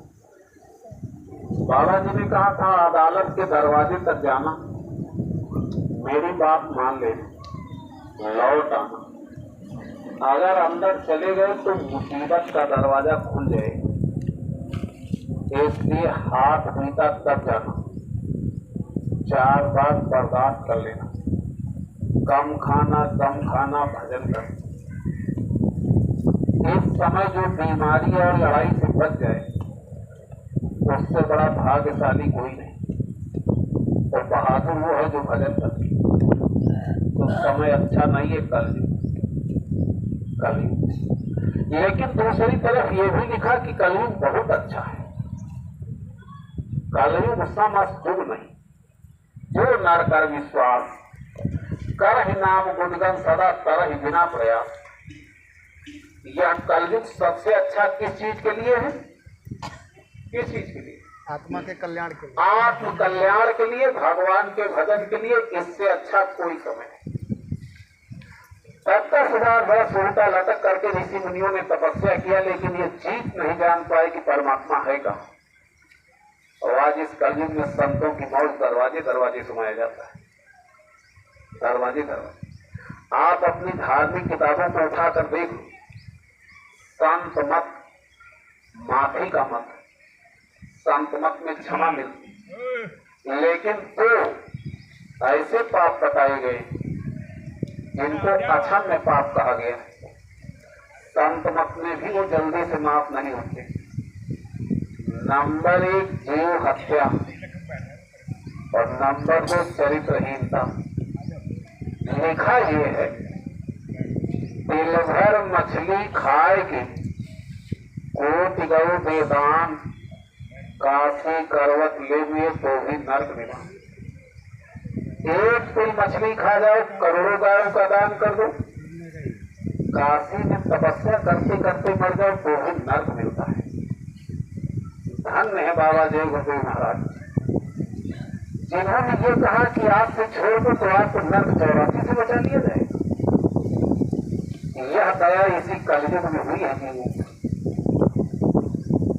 बाबा जी ने कहा था, अदालत के दरवाजे तक जाना, मेरी बात मान लेना, लौट आना। अगर अंदर चले गए तो मुसीबत का दरवाजा खुल जाएगा, इसलिए हाथ बीता तब जाना, 4 बार बर्दाश्त कर लेना, कम खाना भजन कर। इस समय जो बीमारी और लड़ाई से बच जाए उससे बड़ा भाग्यशाली कोई नहीं। तो बहादुर वो है जो भजन करती। तो समय अच्छा नहीं है कलयुग। लेकिन दूसरी तरफ ये भी लिखा कि कलयुग बहुत अच्छा है। कलयुग समस्तुग नहीं, जो नर कर विश्वास, कर ही नाम गुणगन सदा तरह बिना प्रयास। यह कलयुग सबसे अच्छा किस चीज के लिए है? किस चीज के लिए? आत्मा के कल्याण के लिए, आत्म कल्याण के लिए, भगवान के भजन के लिए। इससे अच्छा कोई समय नहीं। 70,000 वर्ष उल्टा लटक करके ऋषि मुनियों ने तपस्या किया, लेकिन ये जीत नहीं जान पाए कि परमात्मा है कहाँ। और आज इस कलयुग में संतों की मौज दरवाजे दरवाजे सुनाया जाता है, दरवाजे दरवाजे। आप अपनी धार्मिक किताबों को उठाकर देख लो, संत मत माफी का मत, संत मत में क्षमा मिलती, लेकिन तो ऐसे पाप बताए गए जिनको अक्षम्य पाप कहा गया। संत मत में भी वो जल्दी से माफ नहीं होते। नंबर 1 जीव हत्या और नंबर 2 चरित्रहीनता। लिखा ये है, दिल भर मछली खाएगी, कोटि गौ बेदान, काशी करवट ले हुए तो भी नर्क निवान। एक कोई मछली खा जाओ, करोड़ों गायों का दान कर दो, काशी में तपस्या करते करते मर जाओ तो भी नर्क मिलता है। धन्य है बाबा जय गुरुदेव महाराज, जिन्होंने ये कहा कि आपसे छोड़ दो तो आपको नर्क 84 से बचा लिया जाए। यह दया इसी कलयुग में हुई है।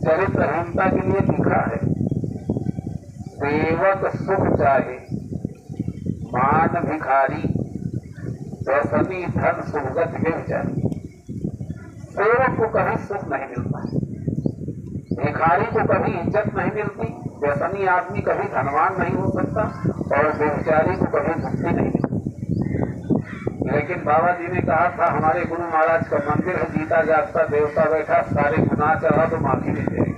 चरित्रहीनता के लिए लिखा है, सेवक सुख चाहे मान भिखारी, व्यसनी धन सुगत व्यभिचारी। सेवक को कभी सुख नहीं मिलता, भिखारी को कभी इज्जत नहीं मिलती, व्यसनी आदमी कभी धनवान नहीं हो सकता और व्यभिचारी को कभी मुक्ति नहीं मिलती। लेकिन बाबा जी ने कहा था, हमारे गुरु महाराज का मंदिर है, जीता जागता देवता बैठा, सारे गुनाह चढ़ा तो माफी मिल जाएगी।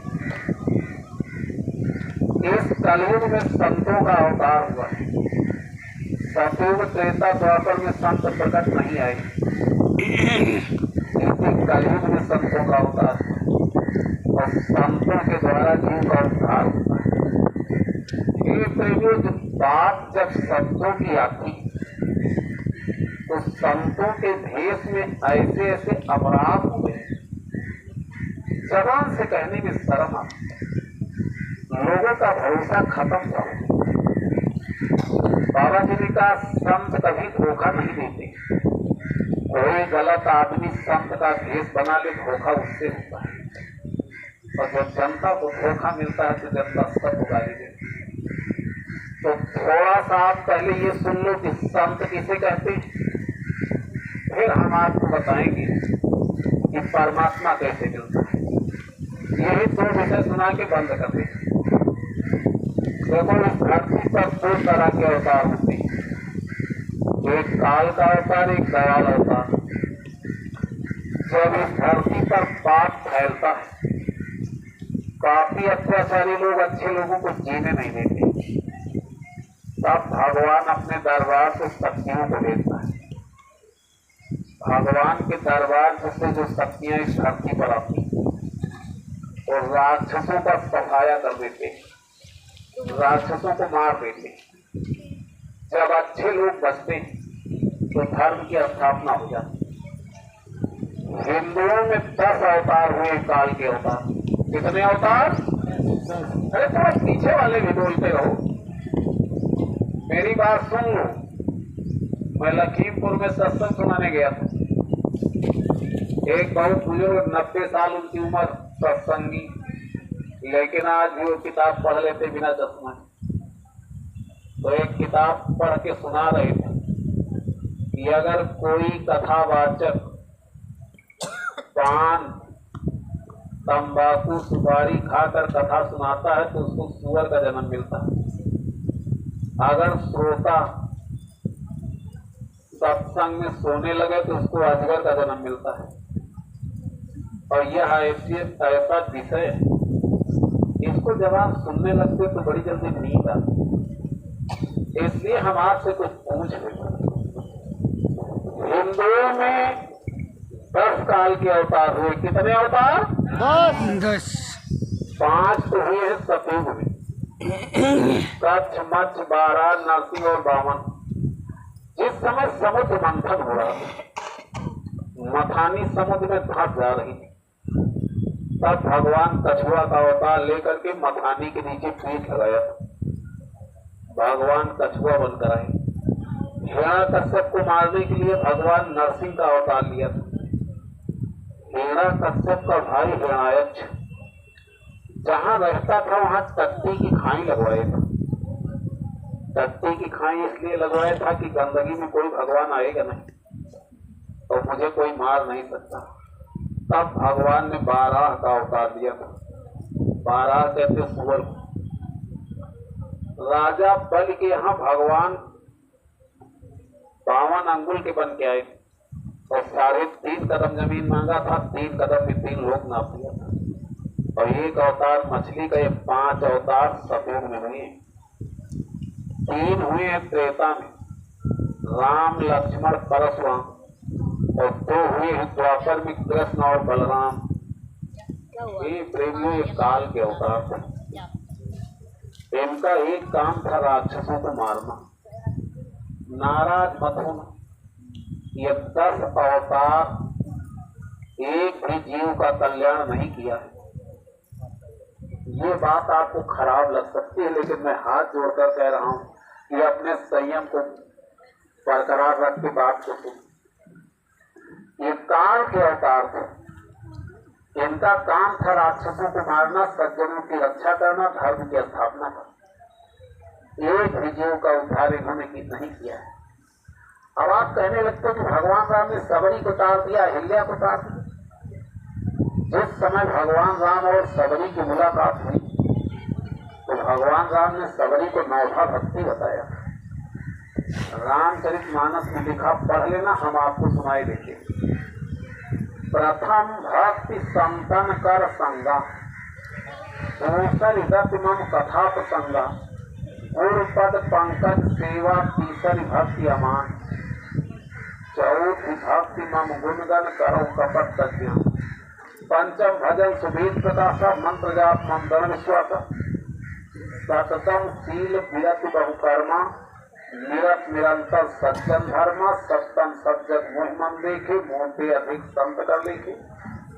इस कलयुग में संतों का अवतार हुआ है। सतयुग त्रेता द्वापर में संत प्रकट नहीं आए, लेकिन कलयुग में संतों का अवतार और संतों के द्वारा जीव का उद्धार होता है। ये प्रेमियों, बात जब संतों की आती तो संतों के भेष में ऐसे ऐसे अपराध हुए, जबान से कहने में शर्म आती, लोगों का भरोसा खत्म था। बाबा जी ने कहा, संत कभी धोखा नहीं देते। कोई गलत आदमी संत का भेष बना ले, धोखा उससे होता है। और जब जनता को धोखा मिलता है तो जनता सब उगाली देती है। तो थोड़ा सा आप पहले ये सुन लो कि संत किसे कहते हैं, फिर हम आपको बताएंगे कि परमात्मा कैसे मिलता है। यही 2 विषय सुना के बंद कर दें। देखो, इस धरती पर 2 तरह के अवतार होते हैं, एक काल का अवतार, एक दयाल अवतार। जब इस धरती पर पाप फैलता है, काफी अत्याचारी लोग अच्छे लोगों को जीने नहीं देते, तब भगवान अपने दरबार से शक्तियों को भेजता है। भगवान के दरबार से जो शक्तियां इस धरती पर आती और राक्षसों का सफाया कर देते, राक्षसों को मार देते। जब अच्छे लोग बचते तो धर्म की स्थापना हो जाती। हिंदुओं में 10 अवतार हुए काल के अवतार। कितने अवतार? अरे थोड़ा पीछे वाले भी बोलते रहो, मेरी बात सुन लो। मैं लखीमपुर में सत्संग सुनाने गया था। एक बहुत बुजुर्ग, 90 साल उनकी उम्र, सत्संगी, लेकिन आज भी वो किताब पढ़ लेते बिना चश्मा। तो एक किताब पढ़ के सुना रहे थे कि अगर कोई कथावाचक पान, तंबाकू, सुपारी खाकर कथा सुनाता है तो उसको सूअर का जन्म मिलता है। अगर श्रोता सत्संग में सोने लगे तो उसको अजगर का जन्म मिलता है। और यह ऐसा विषय है, इसको जब आप सुनने लगते तो बड़ी जल्दी नींद आती। इसलिए हम आपसे कुछ पूछ रहे। हिंदुओं में 10 काल के अवतार हुए। कितने अवतार? 10। 5 तो हुए हैं सतयुग में, कच्छ, मत्स्य, बारा, नरसिंह और वामन। जिस समय समुद्र मंथन हो रहा था, मथानी समुद्र में धंस जा रही थी, तब भगवान कछुआ का अवतार लेकर के मथानी के नीचे पीठ लगाया। भगवान कछुआ बनकर आए। हिरण्यकश्यप को मारने के लिए भगवान नरसिंह का अवतार लिया था। हिरण्यकश्यप का भाई हिरण्याक्ष जहां रहता था वहां टट्टी की खाई लगवाए था। टट्टी की खाई इसलिए लगवाया था कि गंदगी में कोई भगवान आएगा नहीं और मुझे कोई मार नहीं सकता। तब भगवान ने 12 का अवतार दिया था। 12 कहते सुअर। राजा बलि के यहाँ भगवान 52 अंगुल के बन के आए और 3.5 कदम जमीन मांगा था, 3 कदम में 3 लोग नाप दिया था। और एक अवतार मछली का, ये 5 अवतार सतयुग में हुए हैं। 3 हुए हैं त्रेता में, राम लक्ष्मण परशुराम, और 2 हुए हैं द्वापर में, कृष्ण और बलराम। ये प्रेमियों ये काल के अवतार थे। इनका एक काम था राक्षसों को मारना, नाराज मत होना। ये 10 अवतार एक भी जीव का कल्याण नहीं किया है। ये बात आपको खराब लग सकती है, लेकिन मैं हाथ जोड़कर कह रहा हूं कि अपने संयम को बरकरार रख के बात को सुन। ये काल के अवतार थे। इनका काम था राक्षसों को मारना, सज्जनों की रक्षा करना, धर्म की स्थापना करना। एक भी जीव का उद्धार इन्होंने नहीं किया है। अब आप कहने लगते हो कि भगवान राम ने सबरी को तार दिया, अहिल्या को तार दिया। जिस समय भगवान राम और सबरी की मुलाकात हुई तो भगवान राम ने सबरी को नौभा भक्ति बताया। रामचरितमानस में लिखा, पढ़ लेना, हम आपको सुनाई देंगे। प्रथम भक्ति संतन कर संगा, दूसरी गति मम कथा प्रसंगा, गुरु पद पंकज सेवा, तीसरी भक्ति अमान, चौथी भक्ति मम गुणगन करो कपट तज्ञा, पंचम भजन सुभेद प्रकाशा, मंत्र जाप मम दृढ़ विश्वास, सततम शील विरति बहुकर्मा, निरत निरंतर सज्जन धर्म, सप्तम सज्जन मोह मन देखे, मोहते अधिक संत कर लेखे,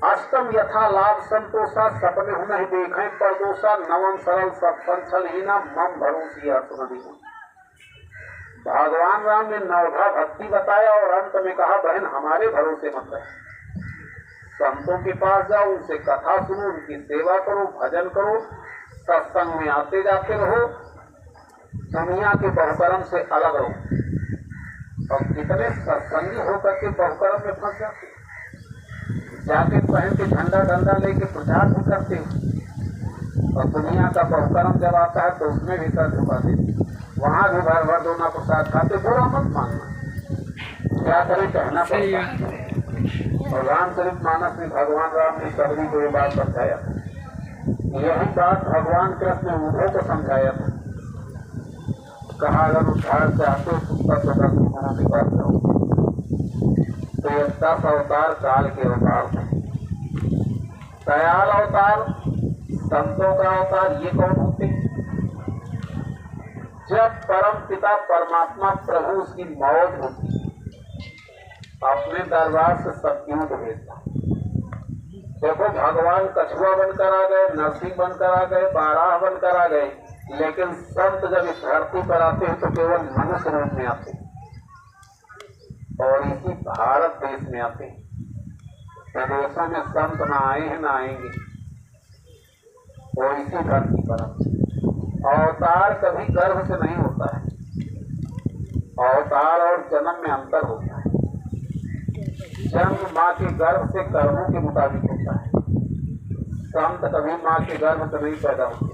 अष्टम यथा लाभ संतोषा, सपने हो नहीं देखे परदोषा, नवम सरल सत्संग छलहीना, मम भरोसी असुरदीना। भगवान राम ने नवधा भक्ति बताया और अंत में कहा, बहन हमारे भरोसे मत रहे, संतों के पास जाओ, उनसे कथा सुनो, उनकी सेवा करो, भजन करो, सत्संग में आते जाते रहो, दुनिया के बहुकर्म से अलग रहो। और कितने सत्संगी होकर के बहुकर्म में फंस जाते, जाके पहन के झंडा डंडा लेके प्रचार भी करते हो, और दुनिया का बहुकर्म जब आता है तो उसमें भी सर झुका देते, वहां भी भर भर दोना प्रसाद खाते। बुरा मत मानना, क्या करें, कहना पड़ता है। और रामचरितमानस में भगवान राम ने सबरी को ये बात समझाया। यही बात भगवान कृष्ण ने उद्धव को समझाया था। कहा, अगर उद्धार चाहते हो तो सब के पास जाओ। तो ये 10 अवतार काल के अवतार थे। दयाल अवतार, संतों का अवतार, ये कौन होते? जब परम पिता परमात्मा प्रभु उसकी मौत होती, अपने दरबार से सत्यूत भेजता। देखो, भगवान कछुआ बनकर आ गए, नरसिंह बनकर आ गए, बाराह बनकर आ गए, लेकिन संत जब इस धरती पर आते हैं तो केवल मनुष्य रूप में आते हैं, और इसी भारत देश में आते हैं। विदेशों में संत न आए हैं न आएंगे, और इसी धरती पर आते हैं। अवतार कभी गर्भ से नहीं होता है, अवतार और जन्म में अंतर होता है। जन्म माँ के गर्भ से कर्मों के मुताबिक होता है। संत कभी माँ के गर्भ से नहीं पैदा होते।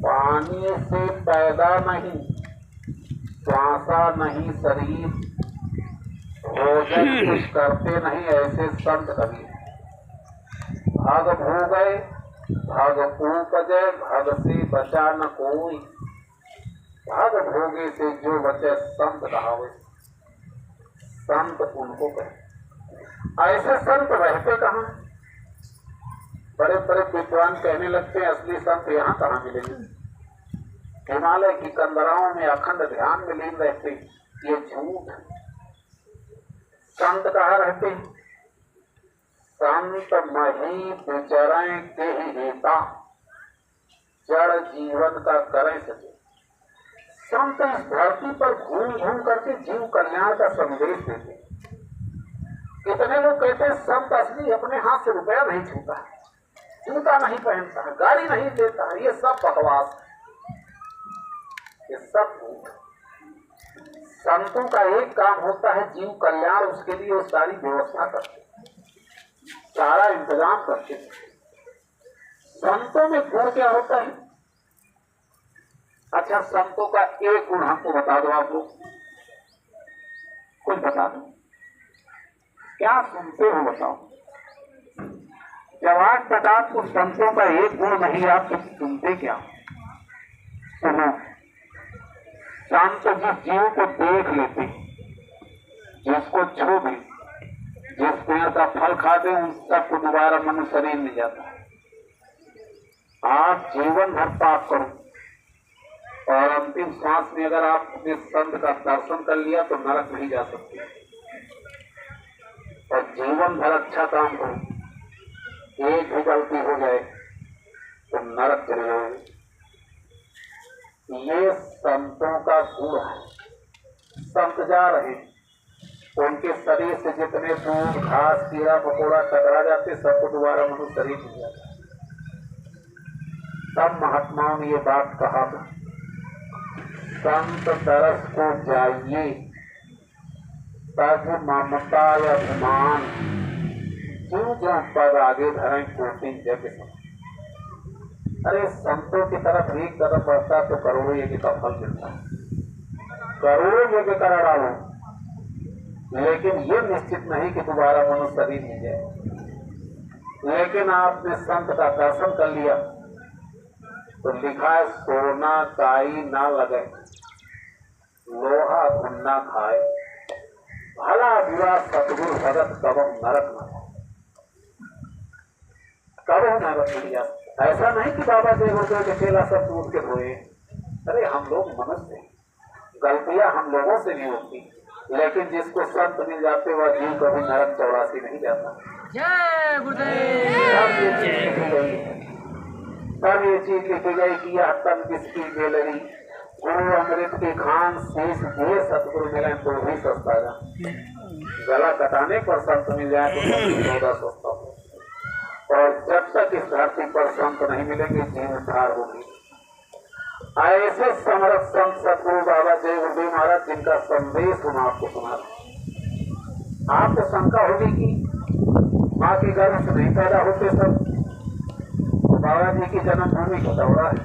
पानी से पैदा नहीं, श्वासा नहीं शरीर, भोजन कुछ करते नहीं, ऐसे संत कभी। भाग भोगए भाग उपजय, भग से बचा न कोई, भाग भोगे से जो बचे संत कहावे। संत उनको कहे। ऐसे संत रहते कहाँ? बड़े बड़े विद्वान कहने लगते हैं असली संत यहाँ कहाँ मिलेंगे? हिमालय की कंदराओं में अखंड ध्यान में लीन रहते, ये झूठ। संत कहाँ रहते हैं? संत मही विचरण के हेता, जड़ जीवन का करें सके। संत इस धरती पर घूम घूम करके जीव कल्याण का संदेश देते। कितने लोग कहते हैं संत असली अपने हाथ से रुपया नहीं छूता है, जूता नहीं पहनता है, गाड़ी नहीं देता है, ये सब बकवास, ये सब झूठ। संतों का एक काम होता है जीव कल्याण, उसके लिए वो सारी व्यवस्था करते। सारा इंतजाम करते थे। संतों में गुण क्या होता है? अच्छा, संतों का एक गुण हमको बता दो, आप लोग कुछ बता दो, क्या सुनते हो बताओ। जब आज तक आपको संतों का एक गुण नहीं, आप तो सुनते क्या? सुनो, संत जिस जीव को देख लेते, जिसको छू भी, जिस पेड़ का फल खाते, उन सबको दोबारा मनुष्य शरीर मिल जाता है। आप जीवन भर पाप करो और अंतिम सांस में अगर आपने संत का दर्शन कर लिया तो नरक नहीं जा सकते। और जीवन भर अच्छा काम करो, एक भी गलती हो जाए तो नरक चले जाओगे। ये संतों का गुण है। संत जा रहे, उनके शरीर से जितने दूध घास कीड़ा मकोड़ा टकरा जाते, सबको दोबारा मनुष्य शरीर मिल जाता है। तब महात्माओं ने ये बात कहा, संत तरस को जाइए तब ममता या अभिमान क्यों जो पद आगे धरें कोटि जग। अरे संतों की तरफ एक कदम बढ़ता तो करोड़ों यज्ञ का फल मिलता है। करोड़ों यज्ञ करा डालो, लेकिन ये निश्चित नहीं कि दोबारा मनुष्य शरीर मिल जाए। लेकिन आपने संत का दर्शन कर लिया तो लिखा है, सोना काई ना लगे, लोहा घुन्ना खाए, भला बुरा सतगुरु भगत कबम नरक न हो। कब नरक मिल जाए? ऐसा नहीं कि बाबा देवों के चेला सब दूध के धोए। अरे हम लोग मनुष्य हैं, गलतियां हम लोगों से नहीं होती, लेकिन जिसको संत मिल जाते वह जीव कभी नरक 84 नहीं जाता। जय गुरुदेव। तब ये चीज लिखी गई कि यह तन किसकी बेलरी, गुरु अमृत के खान शेष दिए सतगुरु मिले तो भी सस्ता जा। गला कटाने पर संत मिल जाए तो सौदा सस्ता हो। और जब तक इस धरती पर संत नहीं मिलेंगे, जीवन उद्धार होगी। ऐसे समर्थ संत सतगुरु बाबा जय गुरुदेव महाराज, जिनका संदेश हम आपको सुना रहे। आपको शंका होगी कि माँ के गर्भ से नहीं पैदा होते सब, तो बाबा जी की जन्मभूमि का दौरा है।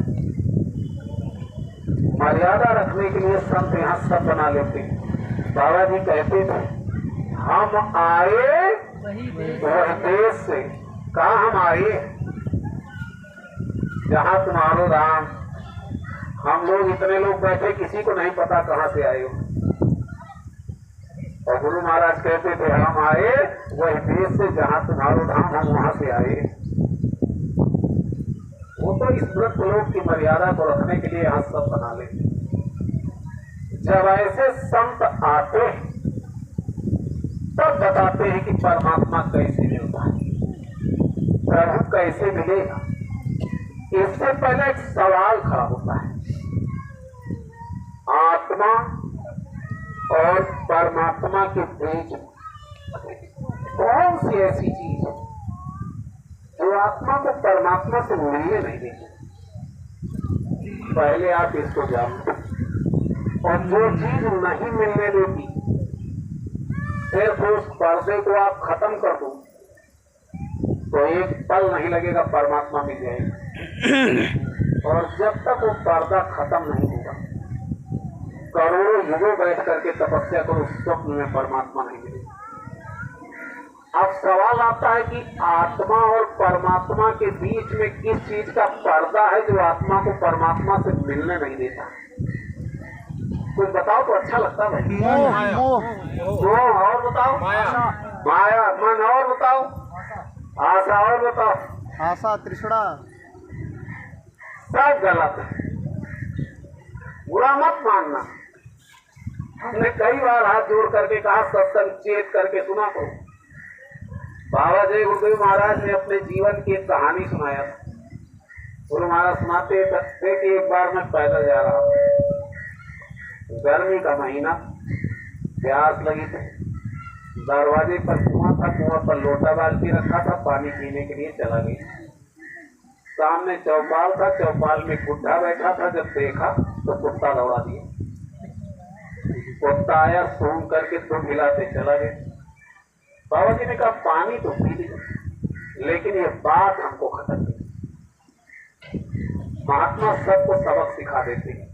मर्यादा रखने के लिए संत यहाँ सब बना लेते हैं। बाबा जी कहते थे, हम आए वह देश से, कहा हम आए जहाँ तुम्हारो राम। हम लोग इतने लोग बैठे, किसी को नहीं पता कहाँ से आए हो। और गुरु महाराज कहते थे, हम आए वह देश से जहाँ तुम्हारो धाम, हम वहां से आए। वो तो इस व्रत लोग की मर्यादा को रखने के लिए यहाँ सब बना लेते। जब ऐसे संत आते हैं तब बताते हैं कि परमात्मा कैसे मिलता है, प्रभु कैसे मिलेगा। इससे पहले एक सवाल खड़ा होता है, आत्मा और परमात्मा के बीच कौन सी ऐसी चीज है जो आत्मा को परमात्मा से मिलने नहीं देती। पहले आप इसको जानो। और जो चीज नहीं मिलने देती, सिर्फ उस पर्दे को आप खत्म कर दो तो एक पल नहीं लगेगा परमात्मा मिल जाएगा। और जब तक वो पर्दा खत्म नहीं होगा, करोड़ों युगों बैठ करके तपस्या करो, स्वप्न में परमात्मा नहीं मिलेगा। अब सवाल आता है कि आत्मा और परमात्मा के बीच में किस चीज का पर्दा है जो आत्मा को परमात्मा से मिलने नहीं देता। कुछ बताओ तो अच्छा लगता है। मोह और बताओ, माया मन और बताओ, आशा और बताओ, आशा तृष्णा सब गलत है। बुरा मत मानना। हमने कई बार हाथ जोड़ करके कहा, सत्संग चेत करके सुना करो। बाबा जय गुरुदेव महाराज ने अपने जीवन की एक कहानी सुनाया था। गुरु महाराज सुनाते थे कि एक बार मैं पैदल जा रहा था, गर्मी का महीना, प्यास लगी थी, दरवाजे पर कुआं था, कुआं पर लोटा बाल्टी रखा था, पानी पीने के लिए चला गया। सामने चौपाल था, चौपाल में कुत्ता बैठा था। जब देखा तो कुत्ता दौड़ा दिया। कुत्ता आया, सूंघ करके तो हिलाते चला गया। बाबा जी ने कहा, पानी तो पी ली। लेकिन ये बात हमको खत्म नहीं। महात्मा सबको सबक सिखा देते हैं।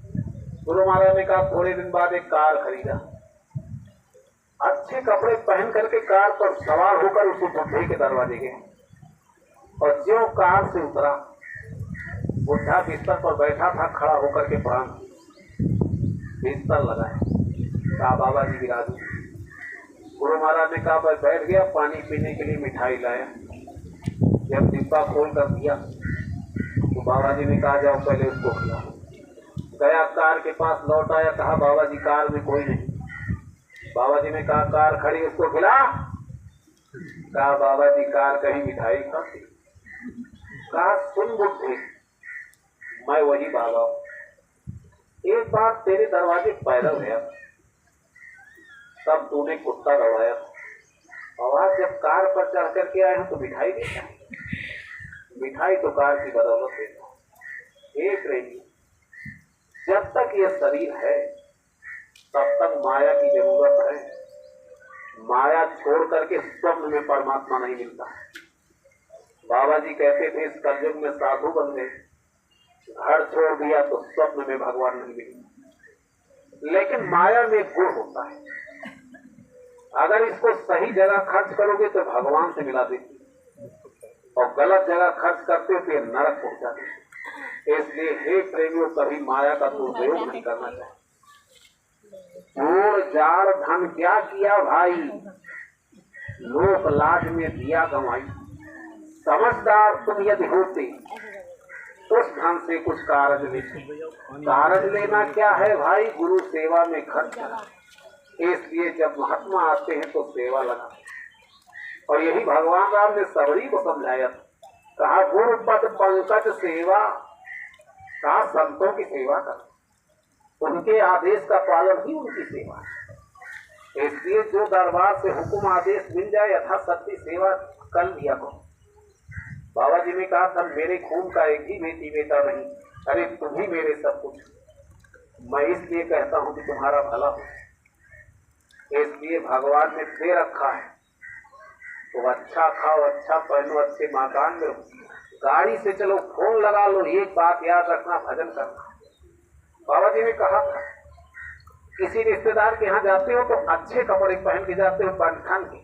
गुरु महाराज ने कहा थोड़े दिन बाद एक कार खरीदा, अच्छे कपड़े पहन करके कार पर सवार होकर उसी बुढ़े के दरवाजे गए और ज्यों कार से उतरा, बुढ़ा बिस्तर पर बैठा था, खड़ा होकर के प्राण बिस्तर लगाए, कहा बाबा जी विराजू। गुरु महाराज ने कहा मैं बैठ गया, पानी पीने के लिए मिठाई लाया। जब डिब्बा खोल कर दिया तो बाबा जी ने कहा जाओ पहले उसको खिलाओ। गया कार के पास, लौट आया, कहा बाबा जी कार में कोई नहीं। बाबा जी ने कहा कार खड़ी, उसको खिला। कहा बाबा जी कार कहीं मिठाई खाती। कहा सुन बुढ़े, मैं वही बाबा हूं। एक बार तेरे दरवाजे पैदल गया, तब तूने कुत्ता दौड़ाया, और आज जब कार पर चढ़ करके आए हैं तो मिठाई देता। मिठाई तो कार की बदौलत देता। एक रही, जब तक ये शरीर है तब तक माया की जरूरत है। माया छोड़ करके स्वप्न में परमात्मा नहीं मिलता। बाबा जी कहते थे इस कलयुग में साधु बन गए, घर छोड़ दिया तो स्वप्न में भगवान नहीं मिलता। लेकिन माया में गुण होता है, अगर इसको सही जगह खर्च करोगे तो भगवान से मिला देती, और गलत जगह खर्च करते हो तो नरक पहुंचा देती। इसलिए हे प्रेमियों, कभी माया का दुरुपयोग नहीं करना चाहिए। चोर जार धन क्या किया भाई, लोक लाज में दिया गंवाई। समझदार तुम यदि होते उस धन से कुछ कारज लेते। कारज लेना क्या है भाई, गुरु सेवा में खर्च करा। इसलिए जब महात्मा आते हैं तो सेवा लगा। और यही भगवान राम ने सबरी को समझाया, कहा गुरु पद पंकज सेवा, कहा संतों की सेवा कर, उनके आदेश का पालन ही उनकी सेवा है। इसलिए जो दरबार से हुक्म आदेश मिल जाए यथा सत्य सेवा कर लिया करो। बाबा जी ने कहा था मेरे खून का एक ही बेटी बेटा नहीं, अरे तुम ही मेरे सब कुछ। मैं इसलिए कहता हूं कि तुम्हारा भला हो। इसलिए भगवान ने दे रखा है तो अच्छा खाओ, अच्छा पहनो, अच्छे मकान में रहो, गाड़ी से चलो, फोन लगा लो। एक बात याद रखना, भजन करना। बाबा जी ने कहा था किसी रिश्तेदार के यहाँ जाते हो तो अच्छे कपड़े पहन के जाते हो, बंधन के,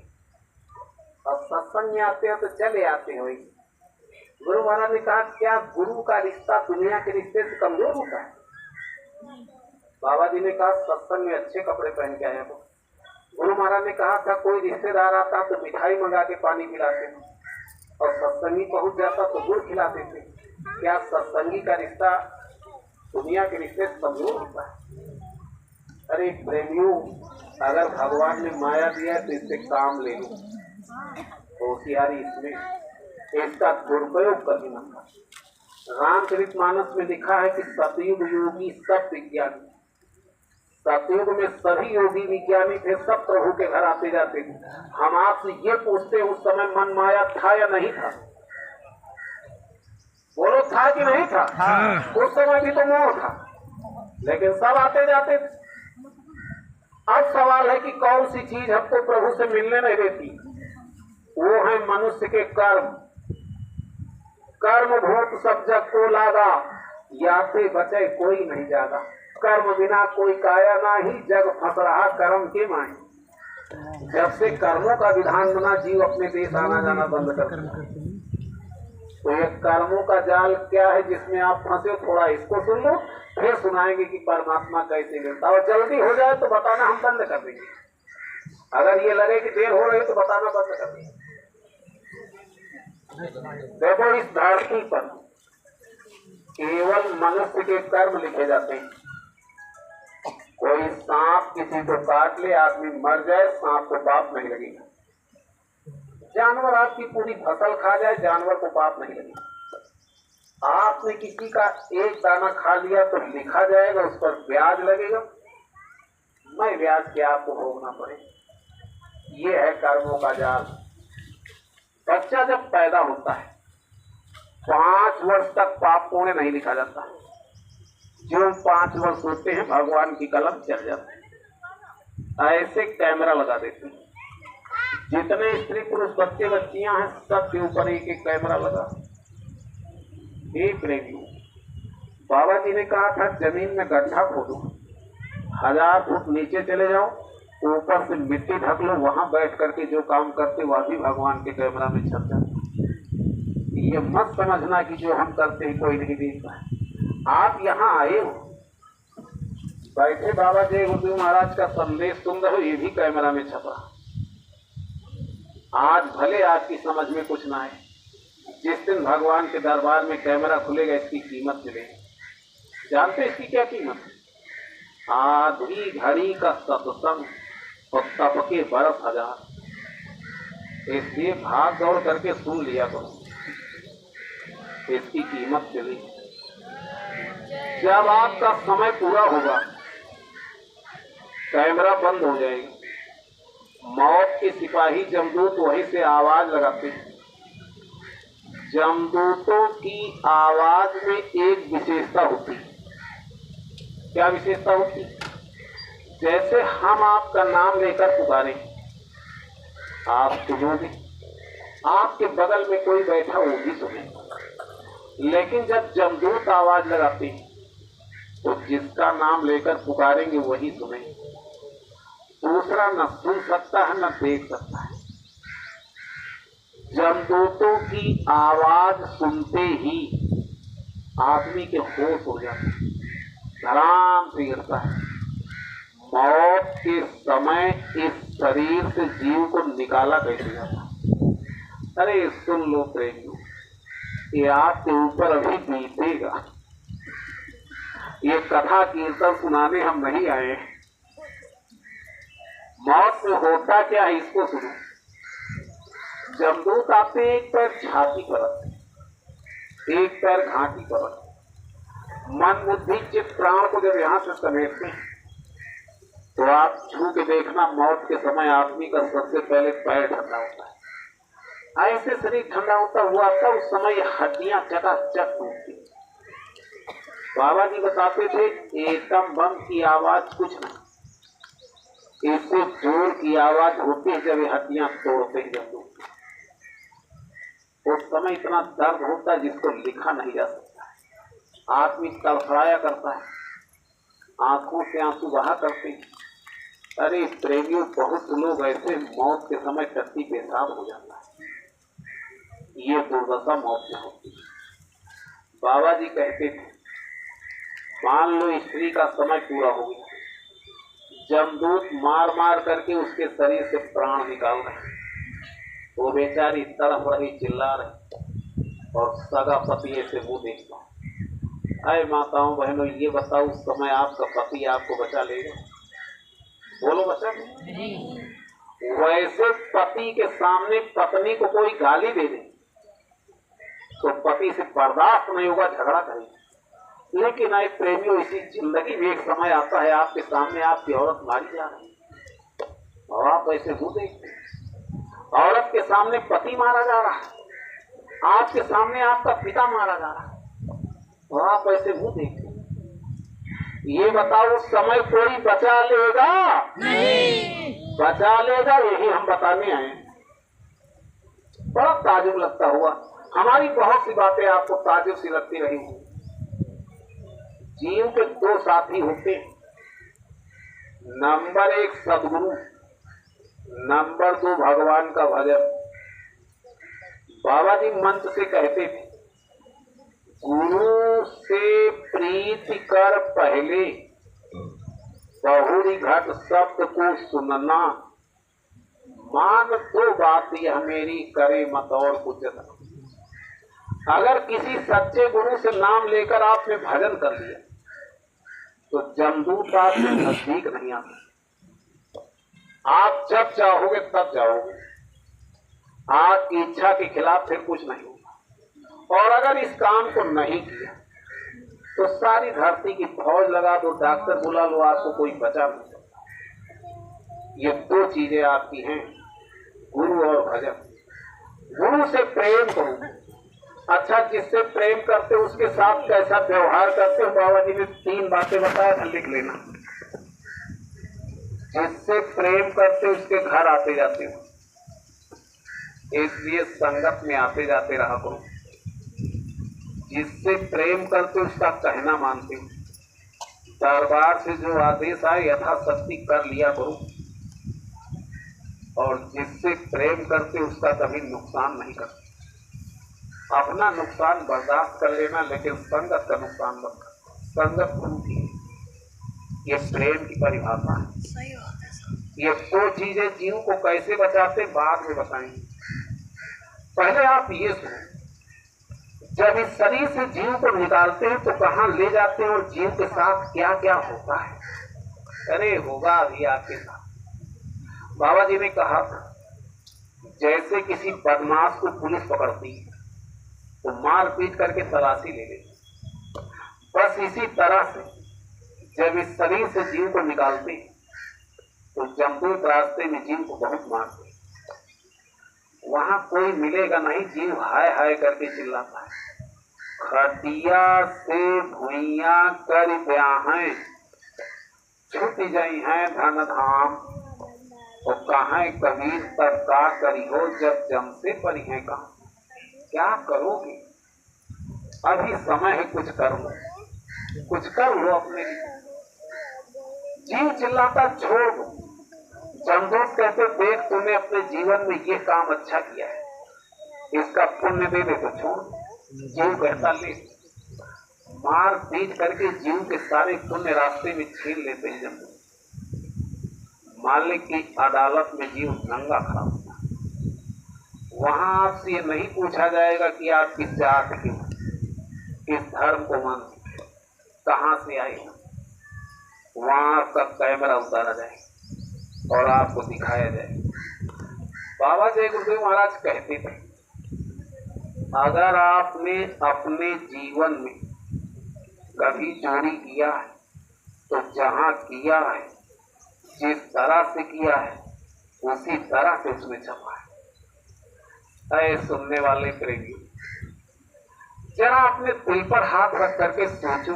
और सत्संग में आते हो तो चले आते हो। गुरु महाराज ने कहा क्या गुरु का रिश्ता दुनिया के रिश्ते से कमजोर होता है? बाबा जी ने कहा सत्संग में अच्छे कपड़े पहन के आया हो। गुरु महाराज ने कहा था कोई रिश्तेदार आता तो मिठाई मंगा के पानी पिलाते थे, और सत्संगी पहुंच जाता तो गुड़ खिलाते थे। क्या सत्संगी का रिश्ता दुनिया के रिश्ते से कमजोर होता है? अरे प्रेमियों, अगर भगवान ने माया दिया है तो इससे काम ले लो। होशियारी इसमें, इसका दुरुपयोग कभी न करो। रामचरितमानस में लिखा है कि सतयुग योगी सब विज्ञानी। सतयुग में सभी योगी विज्ञानी थे, सब प्रभु के घर आते जाते थे। हम आपसे ये पूछते उस समय मन माया था या नहीं था? बोलो था कि नहीं था? उस समय भी तो मोह था, लेकिन सब आते जाते थे। अब सवाल है कि कौन सी चीज हमको प्रभु से मिलने नहीं देती? वो है मनुष्य के कर्म। कर्म भूत सब जग को लागा, याते बचे कोई नहीं जागा। कर्म बिना कोई काया नाही, जग फंस रहा कर्म के माए। जब से कर्मों का विधान बना, जीव अपने देश आना जाना बंद कर दिया। तो ये कर्मों का जाल क्या है जिसमें आप फंसे? थोड़ा इसको सुन लो, फिर सुनाएंगे कि परमात्मा कैसे मिलता है। और जल्दी हो जाए तो बताना, हम बंद कर देंगे। अगर ये लगे कि देर हो रही तो बताना बंद कर देंगे। देखो इस धरती पर केवल मनुष्य के कर्म लिखे जाते हैं। कोई सांप किसी को काट ले, आदमी मर जाए, सांप को पाप नहीं लगेगा। जानवर आपकी पूरी फसल खा जाए, जानवर को पाप नहीं लगेगा। आपने किसी का एक दाना खा लिया तो लिखा जाएगा, उस पर ब्याज लगेगा। मैं ब्याज क्या आपको भोगना पड़े। ये है कर्मों का जाल। बच्चा जब पैदा होता है 5 वर्ष तक पाप पुण्य नहीं लिखा जाता। जो 5 वर्ष होते हैं भगवान की कलम चढ़ जाती है। ऐसे कैमरा लगा देते हैं। जितने स्त्री पुरुष बच्चे बच्चियां हैं सबके ऊपर एक एक कैमरा लगा। एक रेडियो। बाबा जी ने कहा था जमीन में गड्ढा खोदो, 1000 फुट नीचे चले जाओ, ऊपर से मिट्टी ढक लो, वहां बैठ करके जो काम करते वह भी भगवान के कैमरा में छप जाता। ये मत समझना कि जो हम करते हैं कोई नहीं देखता है। आप यहाँ आए हो, बैठे बाबा जय गुरुदेव महाराज का संदेश सुन रहे हो, ये भी कैमरा में छपा। आज भले आपकी समझ में कुछ ना है, जिस दिन भगवान के दरबार में कैमरा खुलेगा इसकी कीमत मिलेगी। जानते इसकी क्या कीमत है? आधी घड़ी का सत्संग और तप के बरस 1000। इसलिए भाग दौड़ करके सुन लिया करो, इसकी कीमत चलेगी। जब आपका समय पूरा होगा कैमरा बंद हो जाएगा। मौत के सिपाही जमदूत वहीं से आवाज लगाते हैं। जमदूतों की आवाज में एक विशेषता होती है। क्या विशेषता होती है? जैसे हम आपका नाम लेकर पुकारें, आप सुनोगे, आपके बगल में कोई बैठा वो भी सुनेगा। लेकिन जब जमदूत आवाज लगाते हैं तो जिसका नाम लेकर पुकारेंगे वही सुनेंगे, दूसरा न सुन सकता है न देख सकता है। जमदूतों की आवाज सुनते ही आदमी के होश हो जाते, धड़ाम से गिरता है। मौत के समय इस शरीर से जीव को निकाला कैसे जाता? अरे सुन लो प्रेमियों, ये आपके ऊपर अभी बीतेगा। ये कथा कीर्तन सुनाने हम नहीं आए। मौत में होता क्या है इसको सुनो। जमदूत आते एक पैर छाती पर रखते, एक पैर घाटी पर रखते। मन बुद्धि चित्त प्राण को जब यहां से समेटते हैं तो आप छू के देखना, मौत के समय आदमी का सबसे पहले पैर ठंडा होता है। ऐसे शरीर ठंडा होता हुआ था उस समय हड्डियां चकाचक टूटती। बाबा जी बताते थे एकदम बम की आवाज कुछ नहीं, इससे जोर की आवाज होती है जब ये हड्डियां तोड़ते हैं। जब उस समय इतना दर्द होता है जिसको लिखा नहीं जा सकता। आदमी तड़फड़ाया करता है, आंखों से आंसू बहा करते हैं। अरे प्रेमियों, बहुत लोग ऐसे मौत के समय टट्टी पेशाब हो जाता है। ये दुर्दशा मौत में होती है। बाबा जी कहते थे मान लो स्त्री का समय पूरा हो गया, जमदूत मार मार करके उसके शरीर से प्राण निकाल रहे, वो बेचारी तड़प रही, चिल्ला रही, और सगा पति ऐसे मुंह देखता। अरे माताओं बहनों, ये बताओ उस समय आपका पति आपको बचा लेगा? बोलो बचा। वैसे पति के सामने पत्नी को कोई गाली दे दे तो पति से बर्दाश्त नहीं होगा, झगड़ा करेगा। लेकिन आए प्रेमियों, इसी जिंदगी में एक समय आता है आपके सामने आपकी औरत मारी जा रही है और आप ऐसे मुंह देखते। औरत के सामने पति मारा जा रहा है, आपके सामने आपका पिता मारा जा रहा है और आप ऐसे मुंह देखते। ये बताओ उस समय कोई बचा लेगा? नहीं बचा लेगा, यही हम बताने आए। बड़ा ताजुब लगता हुआ, हमारी बहुत सी बातें आपको ताजुब सी लगती रही। जीव के 2 साथी होते हैं, नंबर 1 सदगुरु, नंबर 2 भगवान का भजन। बाबा जी मंच से कहते थे गुरु से प्रीति कर पहले बहुरी घट शब्द को सुनना, मान 2 बात यह मेरी करे मत और कुछ न। अगर किसी सच्चे गुरु से नाम लेकर आपने भजन कर लिया तो जमदूत आपसे नजदीक नहीं आते। आप जब चाहोगे तब जाओगे, आपकी इच्छा के खिलाफ फिर कुछ नहीं होगा। और अगर इस काम को नहीं किया तो सारी धरती की फौज लगा दो, डॉक्टर बुला लो, आपको कोई बचा नहीं सकता। ये 2 चीजें आपकी हैं, गुरु और भजन। गुरु से प्रेम करो। अच्छा, जिससे प्रेम करते उसके साथ कैसा व्यवहार करते हो? बाबा जी ने 3 बातें बताया था, लिख लेना। जिससे प्रेम करते उसके घर आते जाते हो, इसलिए संगत में आते जाते रहा करो। जिससे प्रेम करते उसका कहना मानते हो। दरबार से जो आदेश आए यथाशक्ति कर लिया करो, और जिससे प्रेम करते उसका कभी नुकसान नहीं करते। अपना नुकसान बर्दाश्त कर लेना, लेकिन संगत का नुकसान मत कर। संगत झूठी है, ये प्रेम की परिभाषा है। ये दो चीजें जीव को कैसे बचाते बाद में बताएंगे। पहले आप ये सुनो, जब इस शरीर से जीव को निकालते हैं तो कहाँ ले जाते हैं और जीव के साथ क्या क्या होता है। अरे होगा अभी आपके साथ। बाबा जी ने कहा था, जैसे किसी बदमाश को पुलिस पकड़ती है तो मार पीट करके तलाशी ले लेती, बस इसी तरह से जब इस शरीर से जीव को निकालते हैं तो जमदूत रास्ते में जीव को बहुत मारते हैं। वहां कोई मिलेगा नहीं, जीव हाय हाय करके चिल्लाता है। खटिया से भुइया कर ब्याहें, छूट जाई हैं धन धाम, तो कहाँ कबीर तब का करी हो जब जम से परी है कहा। क्या करोगे, अभी समय है, कुछ कर लो, कुछ कर लो अपने लिए। जीव चिल्लाता छोड़ दो। जमदूत कहते देख तूने अपने जीवन में ये काम अच्छा किया है, इसका पुण्य दे दे तो छोड़। जीव कहता ले, मार पीट करके जीव के सारे पुण्य रास्ते में छीन लेते हैं। जमदूत मालिक की अदालत में जीव नंगा खड़ा होता है। वहां आपसे ये नहीं पूछा जाएगा कि आप किस जात के हो, किस धर्म को मानते, कहां से आए हैं। वहां आपका कैमरा उतारा जाए और आपको दिखाया जाए। बाबा जय गुरुदेव महाराज कहते थे, अगर आपने अपने जीवन में कभी चोरी किया है तो जहां किया है, जिस तरह से किया है उसी तरह से उसमें छपा है। ऐ सुनने वाले प्रेमी, जरा अपने दिल पर हाथ रख करके सोचो,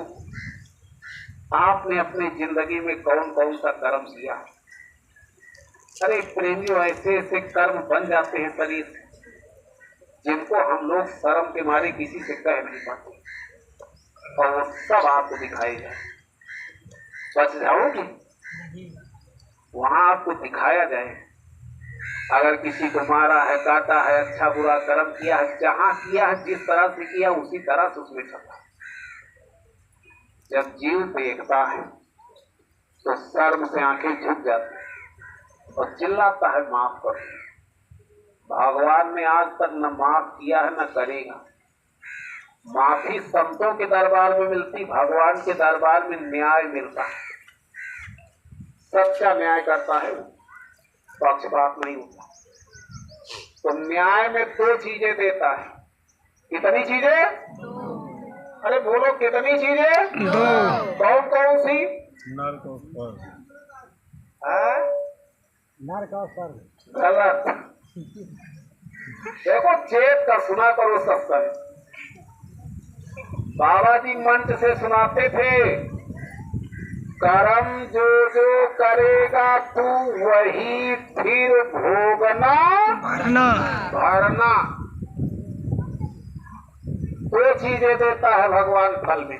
आपने अपनी जिंदगी में कौन कौन सा कर्म किया है। अरे प्रेमियों, ऐसे ऐसे कर्म बन जाते हैं शरीर से जिनको हम लोग शर्म के मारे किसी से कह नहीं पाते, और वो सब आपको दिखाए जाए। बच जाओगे, वहां आपको दिखाया जाए। अगर किसी को मारा है, काटा है, अच्छा बुरा कर्म किया है, जहां किया है, जिस तरह से किया उसी तरह से उसमें छपा। जब जीव देखता है तो शर्म से आंखें झुक जाती है और चिल्लाता है माफ कर। भगवान ने आज तक न माफ किया है न करेगा। माफी संतों के दरबार में मिलती, भगवान के दरबार में न्याय मिलता है। सच्चा न्याय करता है, पक्षपात नहीं होता। तो न्याय में दो चीजें देता है। कितनी चीजें? अरे बोलो, कितनी चीजें? दो। कौन कौन सी? नरक और स्वर्ग। नरक और स्वर्ग। गलत। देखो, चेत का सुना करो सत्संग। बाबा जी मंच से सुनाते थे, कर्म जो जो करेगा तू वही फिर भोगना भरना। दो चीजें देता है भगवान फल में।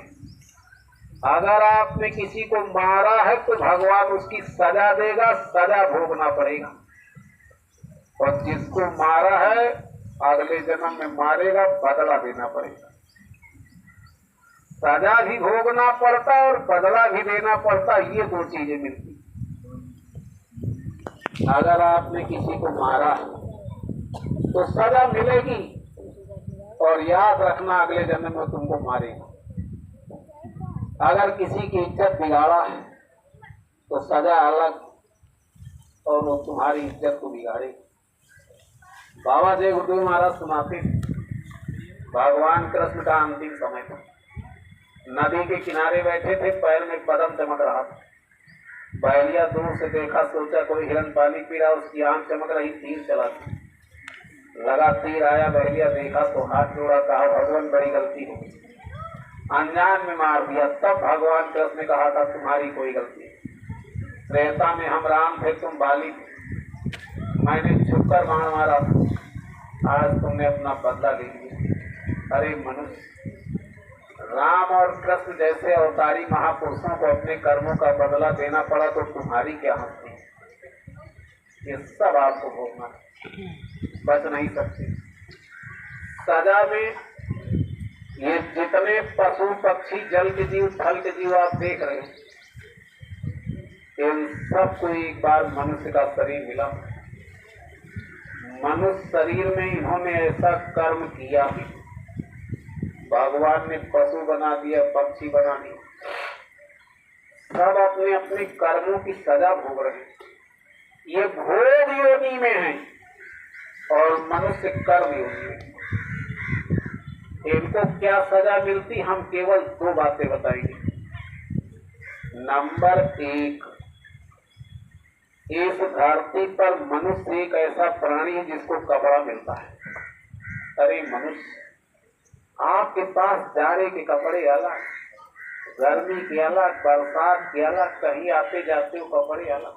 अगर आपने किसी को मारा है तो भगवान उसकी सजा देगा, सजा भोगना पड़ेगा। और जिसको मारा है अगले जन्म में मारेगा, बदला देना पड़ेगा। सजा भी भोगना पड़ता और बदला भी देना पड़ता, ये दो चीजें मिलती। अगर आपने किसी को मारा है तो सजा मिलेगी, और याद रखना अगले जन्म में तुमको मारेगा। अगर किसी की इज्जत बिगाड़ा है तो सजा अलग, और वो तुम्हारी इज्जत को बिगाड़ेगा। बाबा जय गुरुदेव महाराज सुनाते, भगवान कृष्ण का अंतिम समय था। नदी के किनारे बैठे थे, पैर में पदम चमक रहा था। बैलिया दूर से देखा, सोचा कोई हिरन पानी पी रहा, उसकी आंख चमक रही, तीर चला लगा। तीर आया, बैलिया देखा तो हाथ जोड़ा, कहा भगवान बड़ी गलती हो गई, अनजान में मार दिया। तब भगवान कृष्ण ने कहा था तुम्हारी कोई गलती नहीं। त्रेता में हम राम थे, तुम बाली थे, मैंने छुपकर बाण मारा था, आज तुमने अपना बदला ले लिया। अरे मनुष्य, राम और कृष्ण जैसे अवतारी महापुरुषों को अपने कर्मों का बदला देना पड़ा तो तुम्हारी क्या हस्ती है? ये सब आपको भोगना, बच नहीं सकते। सजा में ये जितने पशु पक्षी जल के जीव थल के जीव आप देख रहे हो, इन सबको एक बार मनुष्य का शरीर मिला। मनुष्य शरीर में इन्होंने ऐसा कर्म किया, भगवान ने पशु बना दिया, पक्षी बना दिया, सब अपने अपने कर्मों की सजा भोग रहे हैं। ये भोग योनि में है और मनुष्य कर्म योनि में। इनको क्या सजा मिलती, हम केवल दो बातें बताएंगे। नंबर एक, इस धरती पर मनुष्य एक ऐसा प्राणी है जिसको कपड़ा मिलता है। अरे मनुष्य, आपके पास जाड़े के कपड़े अलग, गर्मी के अलग, बरसात के अलग, कहीं आते जाते हो कपड़े अलग।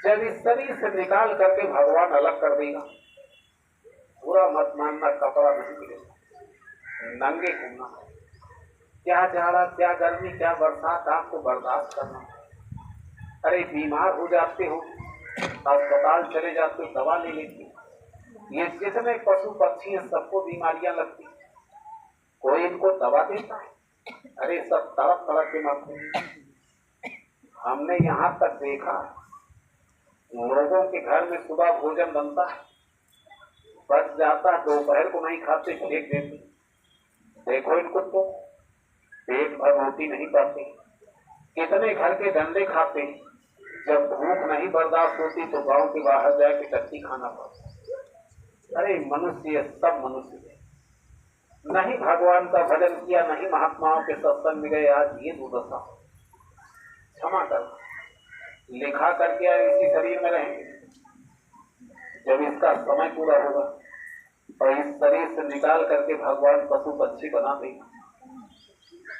जब इस शरीर से निकाल करके भगवान अलग कर देगा, पूरा मत मानना कपड़ा नहीं मिलेगा, नंगे घूमना। क्या जाड़ा, क्या गर्मी, क्या बरसात आपको बर्दाश्त करना। अरे बीमार हो जाते हो, अस्पताल चले जाते हो, दवा ले लेते हो। ये जितने पशु पक्षी हैं सबको बीमारियां लगती, कोई इनको दवा देता है? अरे सब तड़प तड़प के मरते हैं। हमने यहाँ तक देखा, लोगों के घर में सुबह भोजन बनता है, बच जाता, दोपहर को नहीं खाते, फेंक देते। देखो इनको तो पेट भर रोटी नहीं पाते। कितने घर के डंडे खाते, जब भूख नहीं बर्दाश्त होती तो गांव के बाहर जाके टट्टी खाना पड़ता। अरे मनुष्य, ये सब मनुष्य है। नहीं भगवान का भजन किया, नहीं महात्माओं के सत्संग में गए, आज ये दुर्दशा। क्षमा कर, लिखा करके आए इसी शरीर में रहेंगे। जब इसका समय पूरा होगा और इस शरीर से निकाल करके भगवान पशु पक्षी बना देगा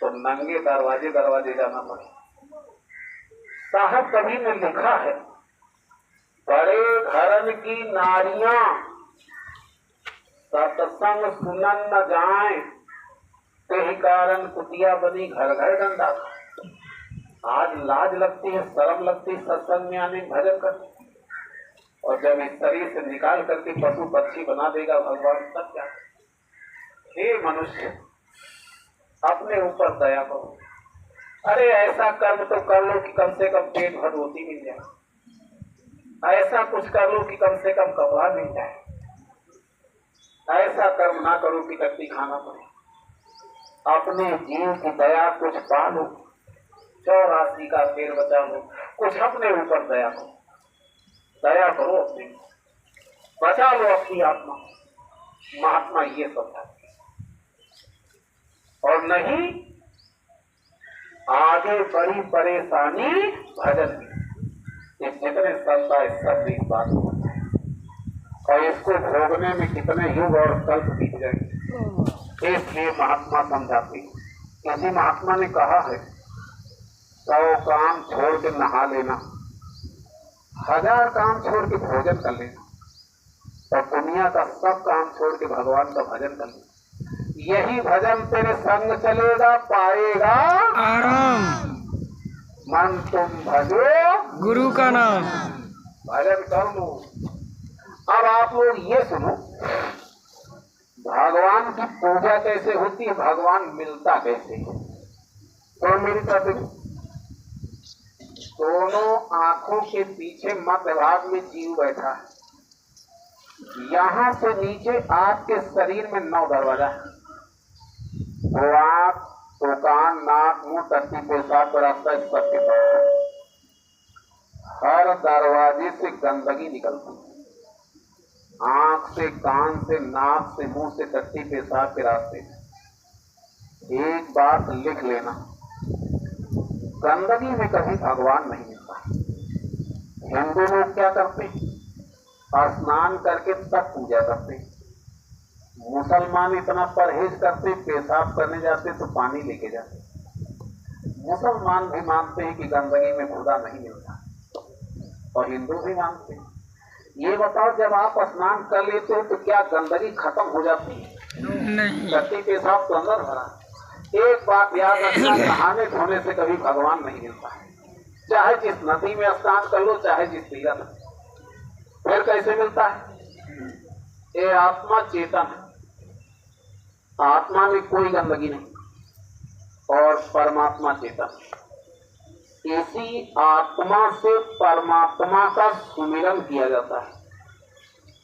तो नंगे दरवाजे दरवाजे जाना पड़े। साहब कभी ने लिखा है, बड़े घरन की नारियां सत्संग सुनन न जाए, तेहि कारण कुतिया बनी घर घर डंडा। आज लाज लगती है, शर्म लगती है सत्संग में आने, भजन करने, और जब इस शरीर से निकाल करके पशु पक्षी बना देगा भगवान, तब क्या? हे मनुष्य, अपने ऊपर दया करो। अरे ऐसा कर्म तो कर लो कि कम से कम पेट भर रोटी मिल जाए, ऐसा कुछ कर लो कि कम से कम कपड़ा मिल जाए, ऐसा कर्म ना करो कि टट्टी खाना पड़े। अपने जीव की दया कुछ पालो, 84 का पेड़ बचा लो, कुछ अपने ऊपर दया करो, दया करो अपने, बचा लो अपनी आत्मा। महात्मा ये सब है। और नहीं आगे बड़ी परेशानी भजन की। इस जितने संत है सब इस बात को बताए, और इसको भोगने में कितने युग और कल्प बीत जाएंगे, इसलिए महात्मा समझाते हैं। किसी महात्मा ने कहा है, 100 काम छोड़ के नहा लेना, 1000 काम छोड़ के भोजन कर लेना, और दुनिया का सब काम छोड़ के भगवान का भजन कर लेना। यही भजन तेरे संग चलेगा, पाएगा आराम। मन तुम भजो गुरु का नाम। भजन कर लो। अब आप लोग ये सुनो, भगवान की पूजा कैसे होती है, भगवान मिलता कैसे है। तो मेरी तरफ दोनों आंखों के पीछे मध्य भाग में जीव बैठा है। यहां से नीचे आपके शरीर में 9 दरवाजा है। वो आंख, तो कान, नाक, मुंह, टट्टी, पेशाब का रास्ता इस सबके पास है। हर दरवाजे से गंदगी निकलती है, आंख से, कान से, नाक से, मुंह से, टट्टी पेशाब के रास्ते। एक बात लिख लेना, गंदगी में कभी भगवान नहीं मिलता। हिंदू लोग क्या करते हैं, स्नान करके तब पूजा करते। मुसलमान इतना परहेज करते, पेशाब करने जाते तो पानी लेके जाते। मुसलमान भी मानते हैं कि गंदगी में खुदा नहीं मिलता, और हिंदू भी मानते हैं। ये बताओ, जब आप स्नान कर लेते हो तो क्या गंदगी खत्म हो जाती है? नहीं। धरती पेशाब तो अंदर भरा। एक बात याद रखना, नहाने धोने से कभी भगवान नहीं मिलता है। चाहे जिस नदी में स्नान कर लो, चाहे जिस तीर्थ में। फिर कैसे मिलता है? ये आत्मा चेतन है, आत्मा में कोई गंदगी नहीं, और परमात्मा चेतन। इसी आत्मा से परमात्मा का सुमिरन किया जाता है।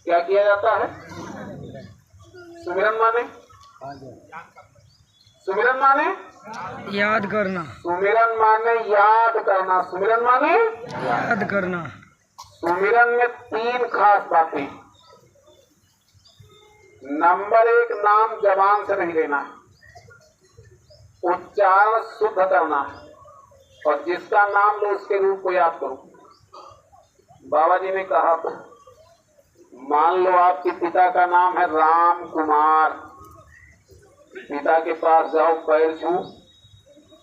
क्या किया जाता है? सुमिरन माने? सुमिरन माने याद करना। सुमिरन माने याद करना। सुमिरन माने याद करना। सुमिरन में 3 खास बातें। नंबर 1, नाम जबान से नहीं लेना, उच्चारण शुद्ध करना, और जिसका नाम लो उसके रूप को याद करो। बाबा जी ने कहा था, मान लो आपके पिता का नाम है राम कुमार। पिता के पास जाओ, पैर छू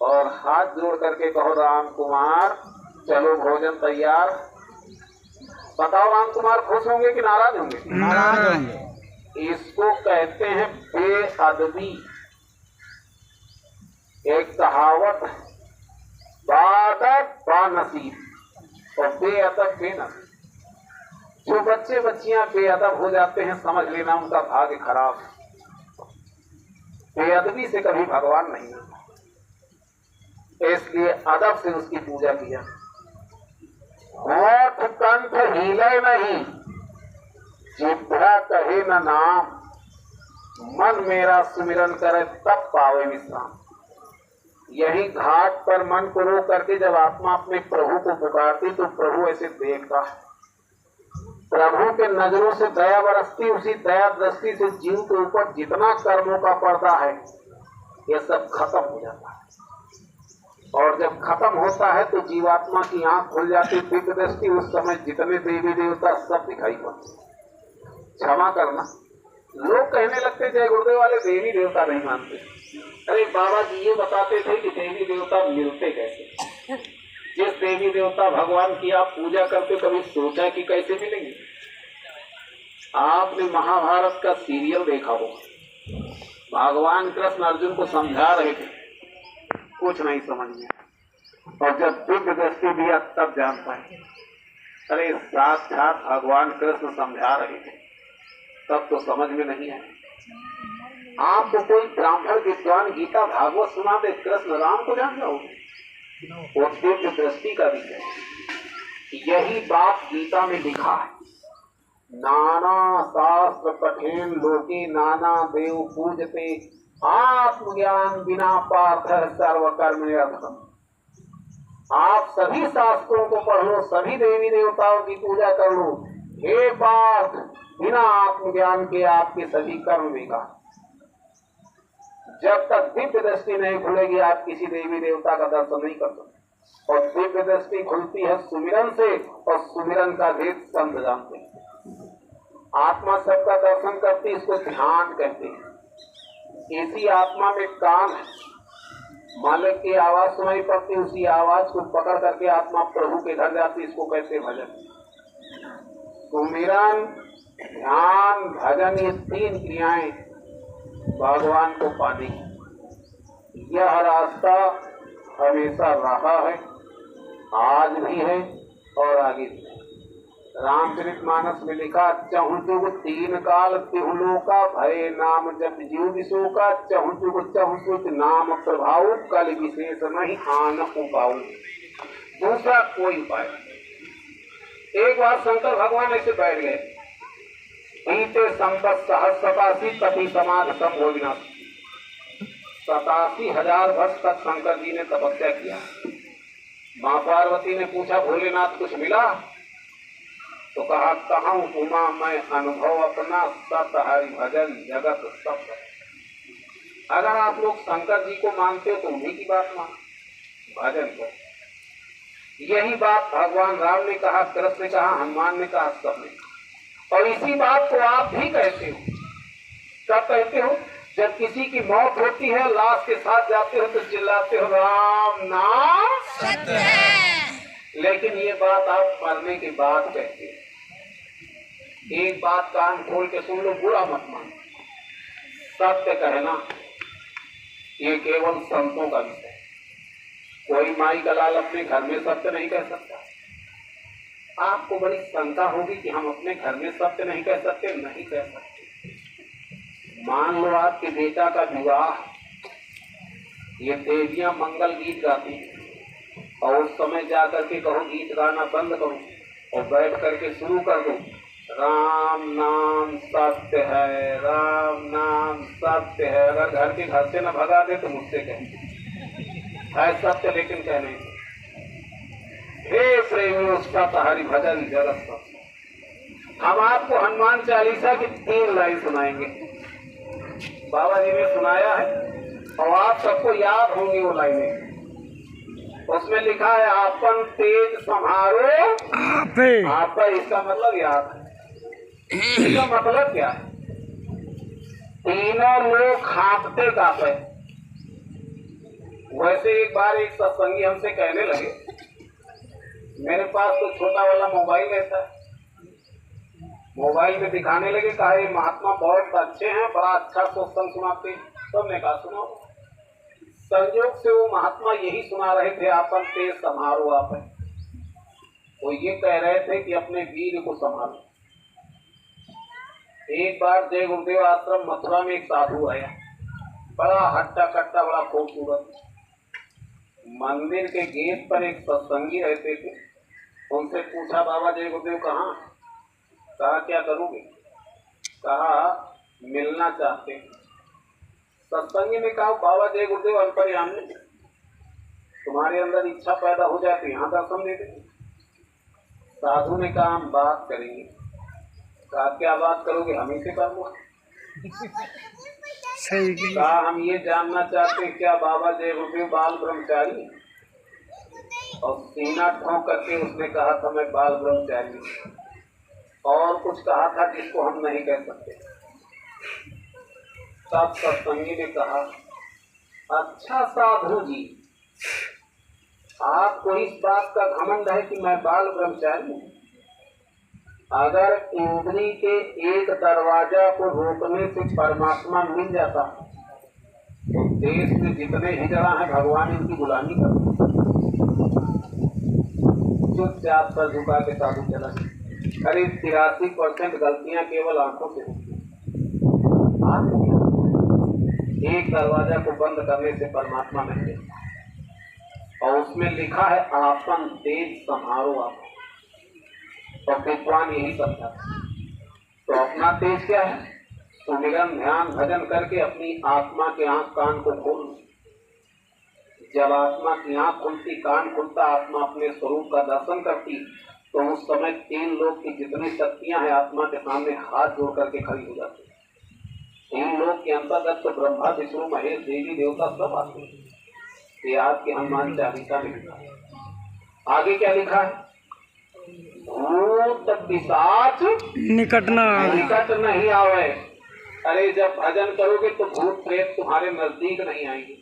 और हाथ जोड़ करके कहो, राम कुमार चलो भोजन तैयार। बताओ, राम कुमार खुश होंगे कि नाराज होंगे? नाराज होंगे। इसको कहते हैं बेअदबी। एक कहावत है, बादब बानसीब और बेअदब बेनसीब। जो बच्चे बच्चियां बेअदब हो जाते हैं, समझ लेना उनका भाग्य खराब है। बेअदबी से कभी भगवान नहीं मिलता, इसलिए अदब से उसकी पूजा किया। होठ कंठ हिले नहीं, जिभ्रा कहे न नाम, मन मेरा सुमिरन करे तब पावे विश्राम। यही घाट पर मन को रो करके जब आत्मा अपने प्रभु को पुकारती तो प्रभु ऐसे देखता है। प्रभु के नजरों से दया बरसती, उसी दया दृष्टि से जीव के ऊपर जितना कर्मों का पर्दा है ये सब खत्म हो जाता है। और जब खत्म होता है तो जीवात्मा की आंख खुल जाती, दिव्य दृष्टि। उस समय जितने देवी देवता सब दिखाई पड़ते। क्षमा करना, लोग कहने लगते जय गुरुदेव वाले देवी देवता नहीं मानते। अरे बाबा जी ये बताते थे कि देवी देवता मिलते कैसे। जिस देवी देवता भगवान की आप पूजा करते, कभी सोचा कि कैसे मिलेंगे? आपने महाभारत का सीरियल देखा हो, भगवान कृष्ण अर्जुन को समझा रहे थे, कुछ नहीं समझ में, और जब दिव्य दृष्टि दिया तब जान पाए। अरे साक्षात भगवान कृष्ण समझा रहे थे, तब तो समझ में नहीं आए। आपको कोई ब्राह्मण विद्वान गीता भागवत सुना दे, कृष्ण राम को जान जाओगे? वो दिव्य दृष्टि का विषय है। यही बात गीता में लिखा है, नाना शास्त्र कठिन लोके नाना देव पूजते, आत्मज्ञान बिना पार्थ सर्व कर्म निरर्थम। आप सभी शास्त्रों को पढ़ लो, सभी देवी देवताओं की पूजा कर लो, हे पार्थ बिना आत्मज्ञान के आपके सभी कर्म बेकार। जब तक दिव्य दृष्टि नहीं खुलेगी आप किसी देवी देवता का दर्शन नहीं कर सकते। और दिव्य दृष्टि खुलती है सुमिरन से, और सुमिरन का भेद संत जानते हैं। आत्मा सबका दर्शन करती, इसको ध्यान कहते हैं। इसी आत्मा में कान है, मालिक की आवाज सुनाई पड़ती, उसी आवाज को पकड़ करके आत्मा प्रभु के घर जाती, इसको कहते भजन। सुमिरन, ध्यान, भजन, ये 3 क्रियाएं भगवान को पाने की। यह रास्ता हमेशा रहा है, आज भी है और आगे भी है। रामचरितमानस में लिखा, चहु जुग 3 काल तिहु लोका, भय नाम जप जीव विशोका, चहु जुग चहु सुच नाम प्रभाव, कल विशेष नहीं आन उपाऊ। दूसरा कोई उपाय। एक बार शंकर भगवान ऐसे बैठ गए, बीते संपत सहस्र 87 कपि समाध संभोगिना। 87,000 वर्ष तक शंकर जी ने तपस्या किया। माँ पार्वती ने पूछा, भोलेनाथ कुछ मिला? तो कहा, कहूँ उमा मैं अनुभव अपना, सत हरि भजन जगत सब। अगर आप लोग शंकर जी को मानते हो तो उन्हीं की बात मान, भजन को। यही बात भगवान राम ने कहा, कृष्ण ने कहा, हनुमान ने कहा, सबने। और इसी बात को आप भी कहते हो। कब कहते हो? जब किसी की मौत होती है, लाश के साथ जाते हो तो चिल्लाते हो, राम नाम सत्य है। लेकिन ये बात आप मरने के बाद कहते हो। एक बात कान खोल के सुन लो, बुरा मत मान। सत्य कहना ये केवल संतों का विषय। कोई माई का लाल अपने घर में सत्य नहीं कह सकता। आपको बड़ी शंका होगी कि हम अपने घर में सत्य नहीं कह सकते। नहीं कह सकते। मान लो आपके बेटा का विवाह, ये देवियां मंगल गीत गाती हैं और उस समय जाकर के कहो गीत गाना बंद करो और बैठ करके शुरू कर दो, राम नाम सत्य है, राम नाम सत्य है। अगर घर के घर से न भगा दे तो मुझसे कहें है सत्य, लेकिन कहने हे प्रेमी उसका तहारी भजन जगत सत्य। हम आपको हनुमान चालीसा की 3 लाइन सुनाएंगे। बाबा जी ने सुनाया है और आप सबको याद होंगी वो लाइनें। उसमें लिखा है आपन तेज संहारो आप। इसका मतलब याद है। इसका मतलब क्या है? तीनों लोग खांपते कांपे। वैसे एक बार एक सत्संगी हमसे कहने लगे, मेरे पास तो छोटा वाला मोबाइल रहता है, मोबाइल में दिखाने लगे, कहा ये महात्मा बहुत अच्छे हैं, बड़ा अच्छा सत्संग सुनाते हैं। सबने कहा सुनो। संयोग से वो महात्मा यही सुना रहे थे, आपन तेज संहारो आप। वो ये कह रहे थे कि अपने वीर को संभालो। एक बार जय गुरुदेव आश्रम मथुरा में एक साधु आया, बड़ा हट्टा कट्टा, बड़ा खूबसूरत। मंदिर के गेट पर एक सत्संगी रहते थे। उनसे पूछा, बाबा जय गुरुदेव कहाँ? कहा क्या करोगे? कहा मिलना चाहते हैं। सत्संगी ने कहा बाबा जय गुरुदेव अंतर्यामी, तुम्हारे अंदर इच्छा पैदा हो जाती, यहाँ दर्शन दे देंगे। साधु ने कहा हम बात करेंगे। कहा क्या बात करोगे? हम ही से कर लो। सही। कहा हम ये जानना चाहते हैं क्या बाबा जय गुरुदेव बाल ब्रह्मचारी? और सीना ठोंक करके उसने कहा था मैं बाल ब्रह्मचारी। और कुछ कहा था जिसको हम नहीं कह सकते। तब सत्संगी ने कहा अच्छा साधु जी, आपको इस बात का घमंड है कि मैं बाल ब्रह्मचारी हूँ। अगर इंद्री के एक दरवाजा को रोकने से परमात्मा मिल जाता तो देश में जितने हिजड़ा हैं भगवान इनकी गुलामी करते। चुपचाप पर झुका के साधु चला। करीब 83% गलतियां केवल आंखों से होती हैं। एक दरवाजा को बंद करने से परमात्मा नहीं देता। और उसमें लिखा है आपन तेज संहारो आप। और विद्वान यही करता है। तो अपना तेज क्या है? सुमिरन ध्यान भजन करके अपनी आत्मा के आंख कान को खोल। जब आत्मा की आंख खुलती, कान खुलता, आत्मा अपने स्वरूप का दर्शन करती, तो उस समय 3 लोग की जितनी शक्तियां हैं आत्मा के सामने हाथ जोड़ करके खड़ी हो जाती। 3 लोग के अंतर्गत तो ब्रह्मा विष्णु महेश देवी देवता सब आते हैं। ये आपके हनुमान चालीसा में लिखा है। आगे क्या लिखा है? भूत पिशाच निकट नहीं आवे। अरे जब भजन करोगे तो भूत प्रेत तुम्हारे नजदीक नहीं आएंगे।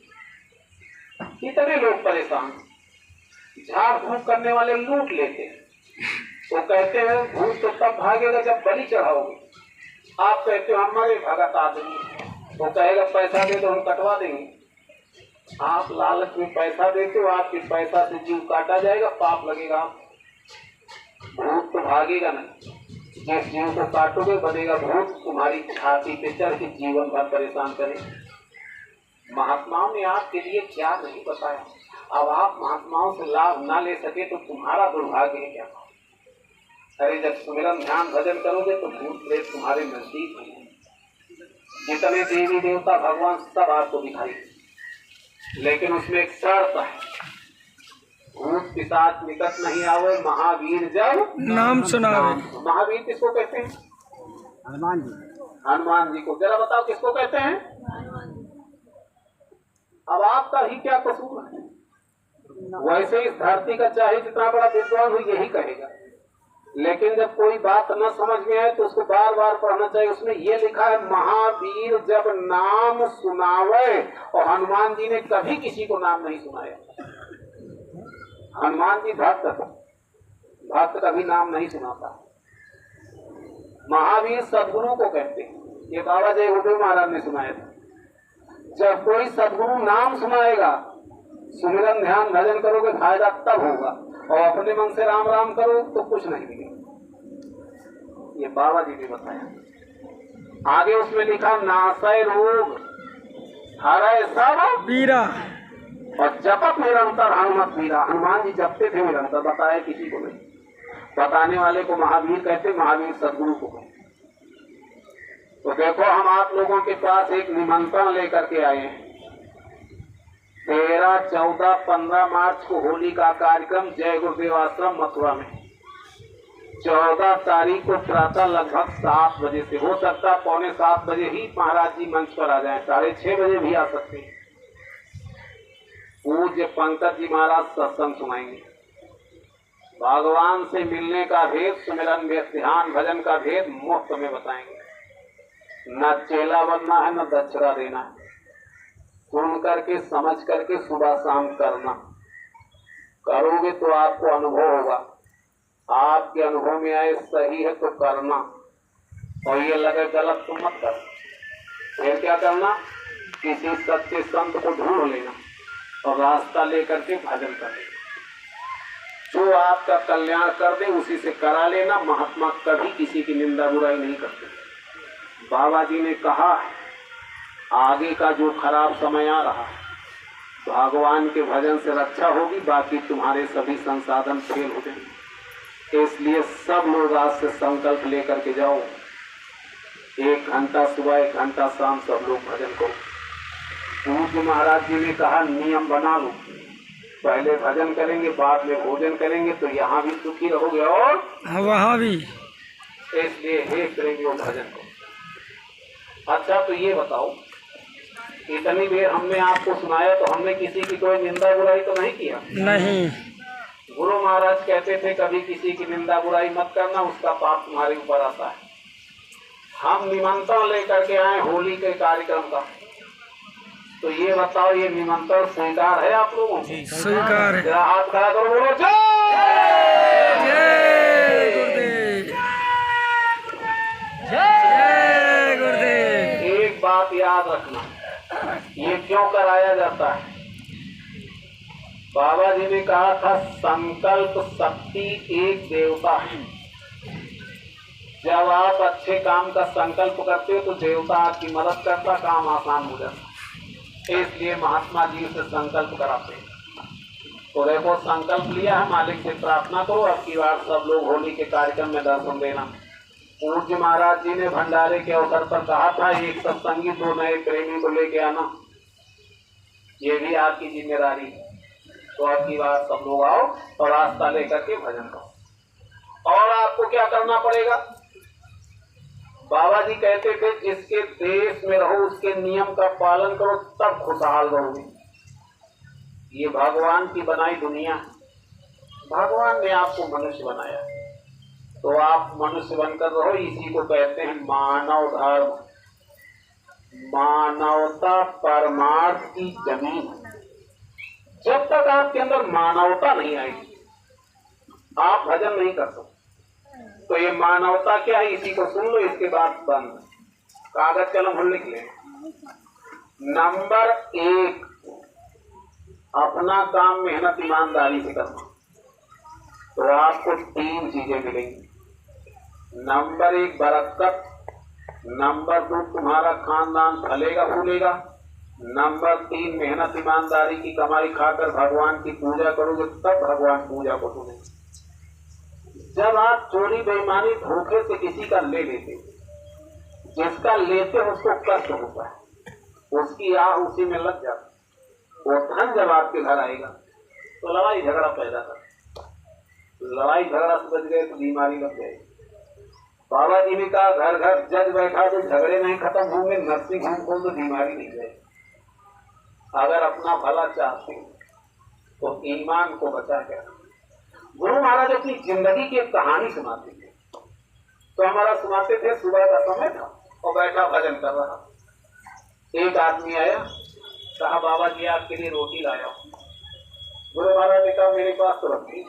कितने लोग परेशान, झाड़ फूक करने वाले लूट लेते हैं। वो कहते हैं भूत तो तब भागेगा जब बलि चढ़ाओगे। आप कहते हो हमारे भगत आदमी, वो कहेगा पैसा दे दो हम कटवा देंगे। आप लालच में पैसा देते हो, आपके पैसा से जीव काटा जाएगा, पाप लगेगा। भूत तो भागेगा नहीं। जिस जीव को काटोगे बनेगा भूत, तुम्हारी छाती पे चढ़ के जीवन भर परेशान करे। महात्माओं ने आपके लिए क्या नहीं बताया। अब आप महात्माओं से लाभ ना ले सके तो तुम्हारा दुर्भाग्य है क्या? अरे जब सुमिरन ध्यान भजन करोगे तो भूत प्रेत तुम्हारे नजदीक नहीं। जितने देवी देवता भगवान सब आपको दिखाई, लेकिन उसमें एक शर्त है, भूत पिशाच निकट नहीं आवे, महावीर जब नाम सुनावे। महावीर किसको कहते हैं? हनुमान जी। हनुमान जी को। जरा बताओ किसको कहते हैं? अब आपका ही क्या कसूर है? वैसे इस धरती का चाहे जितना बड़ा विद्वान हो यही कहेगा, लेकिन जब कोई बात न समझ में आए तो उसको बार बार पढ़ना चाहिए। उसमें ये लिखा है महावीर जब नाम सुनावे। और हनुमान जी ने कभी किसी को नाम नहीं सुनाया। हनुमान जी भक्त कभी नाम नहीं सुनाता। महावीर सदगुरु को कहते हैं। ये बाबा जय गुरुदेव महाराज ने सुनाया था। जब कोई सदगुरु नाम सुनाएगा, सुमिरन ध्यान भजन करोगे, फायदा तब होगा, और अपने मन से राम राम करो तो कुछ नहीं मिलेगा। ये बाबा जी ने बताया। आगे उसमें लिखा नासय रोग हरय सब पीरा और जपत निरंतर हनुमत वीरा। हनुमान जी जपते थे निरंतर, बताया किसी को नहीं। बताने वाले को महावीर कहते, महावीर सदगुरु को कहते। तो देखो हम आप लोगों के पास एक निमंत्रण लेकर के आए हैं। 13, 14, 15 मार्च को होली का कार्यक्रम जय गुरुदेव आश्रम मथुरा में। 14 तारीख को प्रातः लगभग 7 बजे से, हो सकता है 6:45 बजे ही महाराज जी मंच पर आ जाएं, 6:30 बजे भी आ सकते हैं। पूज्य पंकज जी महाराज सत्संग सुनाएंगे। भगवान से मिलने का भेद, सुमिरन भेद, ध्यान भजन का भेद मुफ्त में बताएंगे। न चेला बनना है, न दक्षिणा देना है। सुन करके समझ करके सुबह शाम करना। करोगे तो आपको अनुभव होगा। आपके अनुभव में आए सही है तो करना, और ये लगे गलत तो मत कर। फिर क्या करना, किसी सच्चे संत को ढूंढ लेना और रास्ता लेकर के भजन कर लेना। जो आपका कल्याण कर दे उसी से करा लेना। महात्मा कभी किसी की निंदा बुराई नहीं करते। बाबा जी ने कहा आगे का जो खराब समय आ रहा, भगवान के भजन से रक्षा होगी, बाकी तुम्हारे सभी संसाधन फेल हो जाएंगे। इसलिए सब लोग आज से संकल्प लेकर के जाओ, 1 घंटा सुबह 1 घंटा शाम सब लोग भजन करो। पूज्य महाराज जी ने कहा नियम बना लो, पहले भजन करेंगे बाद में भोजन करेंगे, तो यहाँ भी सुखी रहोगे और वहाँ भी। इसलिए हे प्रेमियों भजन करो। अच्छा तो ये बताओ, इतनी देर हमने आपको सुनाया तो हमने किसी की कोई निंदा बुराई तो नहीं किया? नहीं। गुरु महाराज कहते थे कभी किसी की निंदा बुराई मत करना, उसका पाप तुम्हारे ऊपर आता है। हम निमंत्रण लेकर के आए होली के कार्यक्रम का, तो ये बताओ ये निमंत्रण स्वीकार है आप लोगों को? स्वीकार है। जरा हाथ खड़ा करो, बोलो जय गुरुदेव, जय गुरुदेव। एक बात याद रखना, ये क्यों कराया जाता है? बाबा जी ने कहा था संकल्प शक्ति एक देवता है। जब आप अच्छे काम का संकल्प करते हो तो देवता आपकी मदद करता, काम आसान हो जाता। इसलिए महात्मा जी से संकल्प कराते हैं। तो देखो संकल्प लिया है, मालिक से प्रार्थना करो अब की बार सब लोग होली के कार्यक्रम में दर्शन देना। पूज्य महाराज जी ने भंडारे के अवसर पर कहा था एक सत्संगी 2 नए प्रेमी को लेके आना, ये भी आपकी जिम्मेदारी है। तो अब की बार सब लोग आओ और रास्ता लेकर के भजन करो। और आपको क्या करना पड़ेगा? बाबा जी कहते थे जिसके देश में रहो उसके नियम का पालन करो, तब खुशहाल रहोगे। ये भगवान की बनाई दुनिया है। भगवान ने आपको मनुष्य बनाया, तो आप मनुष्य बनकर रहो। इसी को कहते हैं मानव धर्म। मानवता परमार्थ की जमीन। जब तक आपके अंदर मानवता नहीं आएगी आप भजन नहीं कर सकते। तो ये मानवता क्या है, इसी को सुन लो, इसके बाद बंद। कागज कलम हम लिख लें। नंबर 1, अपना काम मेहनत ईमानदारी से करना, तो आपको 3 चीजें मिलेंगी। नंबर 1 बरकत, नंबर 2 तुम्हारा खानदान फलेगा फूलेगा, नंबर 3 मेहनत ईमानदारी की कमाई खाकर भगवान की पूजा करोगे तब भगवान पूजा को सुनेंगे। जब आप चोरी बेईमानी धोखे से किसी का ले लेते, जिसका लेते उसको कष्ट होता है, उसकी आह उसी में लग जाती। वो धन जब आपके घर आएगा तो लड़ाई झगड़ा पैदा कर, लड़ाई झगड़ा से बच गए तो बीमारी लग जाएगी। बाबा जी ने कहा घर घर जज बैठा तो झगड़े नहीं खत्म होंगे, नर्सिंग होम खोल तो बीमारी नहीं जाएगी। अगर अपना भला चाहते तो ईमान को बचा के रखो। गुरु महाराज अपनी जिंदगी की एक कहानी सुनाते थे, तो हमारा सुनाते थे। सुबह का समय था और बैठा भजन कर रहा, एक आदमी आया, कहा बाबा जी आपके लिए रोटी लाया हूं। गुरु महाराज ने कहा मेरे पास तो रखी।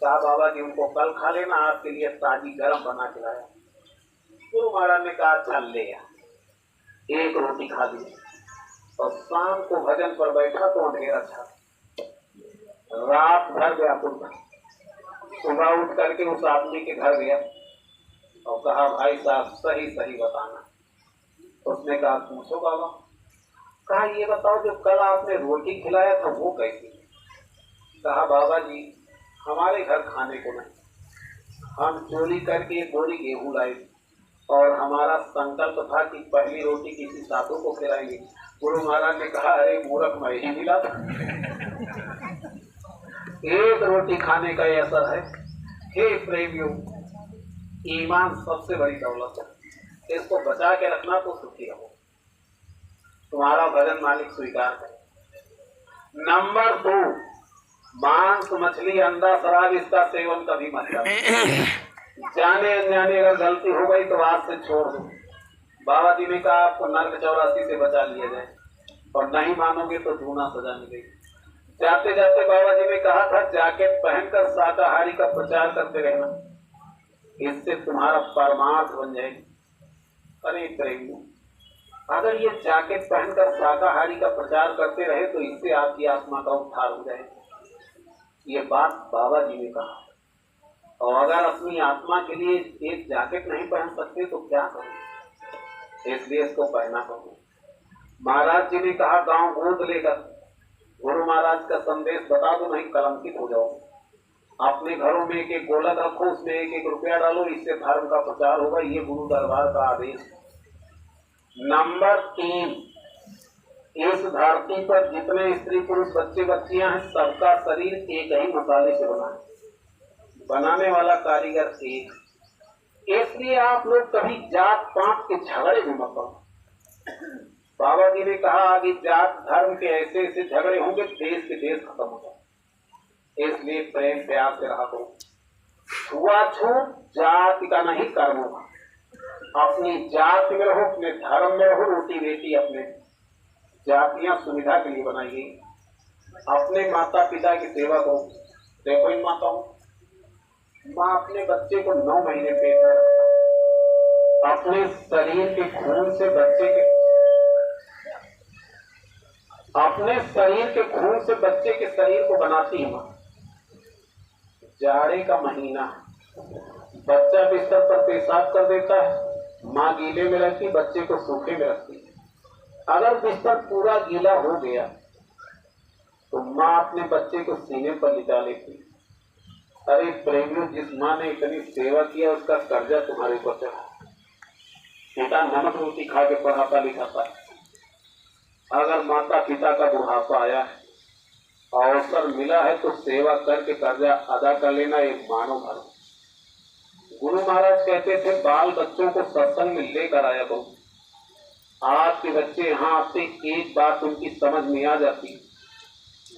कहा बाबा जी उनको कल खा लेना, आपके लिए ताजी गर्म बना के लाया। गुरु महाराज ने कहा चल ले आ, एक रोटी खा ली। और शाम को भजन पर बैठा तो अंधेरा छा, रात भर व्याकुल था। सुबह उठ करके उस आदमी के घर गया और कहा भाई साहब सही सही बताना। उसने कहा पूछो बाबा। कहा ये बताओ जो कल आपने रोटी खिलाया था वो कैसी? कहा बाबा जी हमारे घर खाने को नहीं, हम चोरी करके एक बोरी गेहूं लाए और हमारा संकल्प था कि पहली रोटी किसी साधु को खिलाएंगे। गुरु महाराज ने कहा अरे मूर्ख मैं ही मिला था। एक रोटी खाने का ये असर है। हे प्रेमियों, ईमान सबसे बड़ी दौलत है, इसको बचा के रखना तो सुखी रहो, तुम्हारा भजन मालिक स्वीकार करे। नंबर 2, मांस मछली अंडा शराब इसका सेवन कभी मत करो। जाने अनजाने अगर गलती हो गई तो आज से छोड़ दो। बाबा जी ने कहा आपको नर्क 84 से बचा लिया जाए और नहीं मानोगे तो दूना सजा मिलेगी। जाते जाते बाबा जी ने कहा था जैकेट पहनकर शाकाहारी का प्रचार करते रहना, इससे तुम्हारा परमार्थ बन जाएगी। अरे प्रेमियों, अगर ये जैकेट पहनकर शाकाहारी का प्रचार करते रहे तो इससे आपकी आत्मा का उद्धार हो जाएगा। ये बात बाबा जी ने कहा। और अगर अपनी आत्मा के लिए एक जैकेट नहीं पहन सकते तो क्या करें, इसलिए इसको पहना करो। महाराज जी ने कहा गांव गोद लेकर गुरु महाराज का संदेश बता दो, नहीं कलंकित हो जाओ। अपने घरों में एक एक गोलक रखो, उसमें एक एक रुपया डालो, इससे धर्म का प्रचार होगा। ये गुरु दरबार का आदेश। नंबर 3, इस धरती पर जितने स्त्री पुरुष बच्चे बच्चियां हैं सबका शरीर एक ही मसाले से बना है, बनाने वाला कारीगर एक। इसलिए आप लोग कभी जात पात के झगड़े में मत पड़ो। बाबा जी ने कहा आगे जात धर्म के ऐसे ऐसे झगड़े होंगे देश के देश खत्म हो जाए। इसलिए प्रेम प्यार से रहा करो। छुआछूत जाति का नहीं कर्म होगा। अपनी जाति में रहो, अपने धर्म में रहो। रोटी बेटी अपने जातियां सुविधा के लिए बनाई गई। अपने माता पिता की सेवा करो। देखो इन माताओं, माँ अपने बच्चे को 9 महीने पेट में रखता, अपने शरीर के खून से बच्चे के शरीर को बनाती है माँ। जाड़े का महीना, बच्चा बिस्तर पर पेशाब कर देता है, माँ गीले में रहती, बच्चे को सूखे में रखती। अगर बिस्तर पूरा गीला हो गया तो माँ अपने बच्चे को सीने पर लिटा लेती। अरे प्रेमियों, जिस माँ ने इतनी सेवा किया उसका कर्जा तुम्हारे ऊपर चढ़ा। पिता नमक रोटी खा के पढ़ाता लिखाता है। अगर माता पिता का बुढ़ापा आया है, अवसर मिला है तो सेवा करके कर्जा अदा कर लेना एक मानव धर्म। गुरु महाराज कहते थे बाल बच्चों को सत्संग में लेकर आया करो। आपके बच्चे यहाँ आते एक बात उनकी समझ में आ जाती,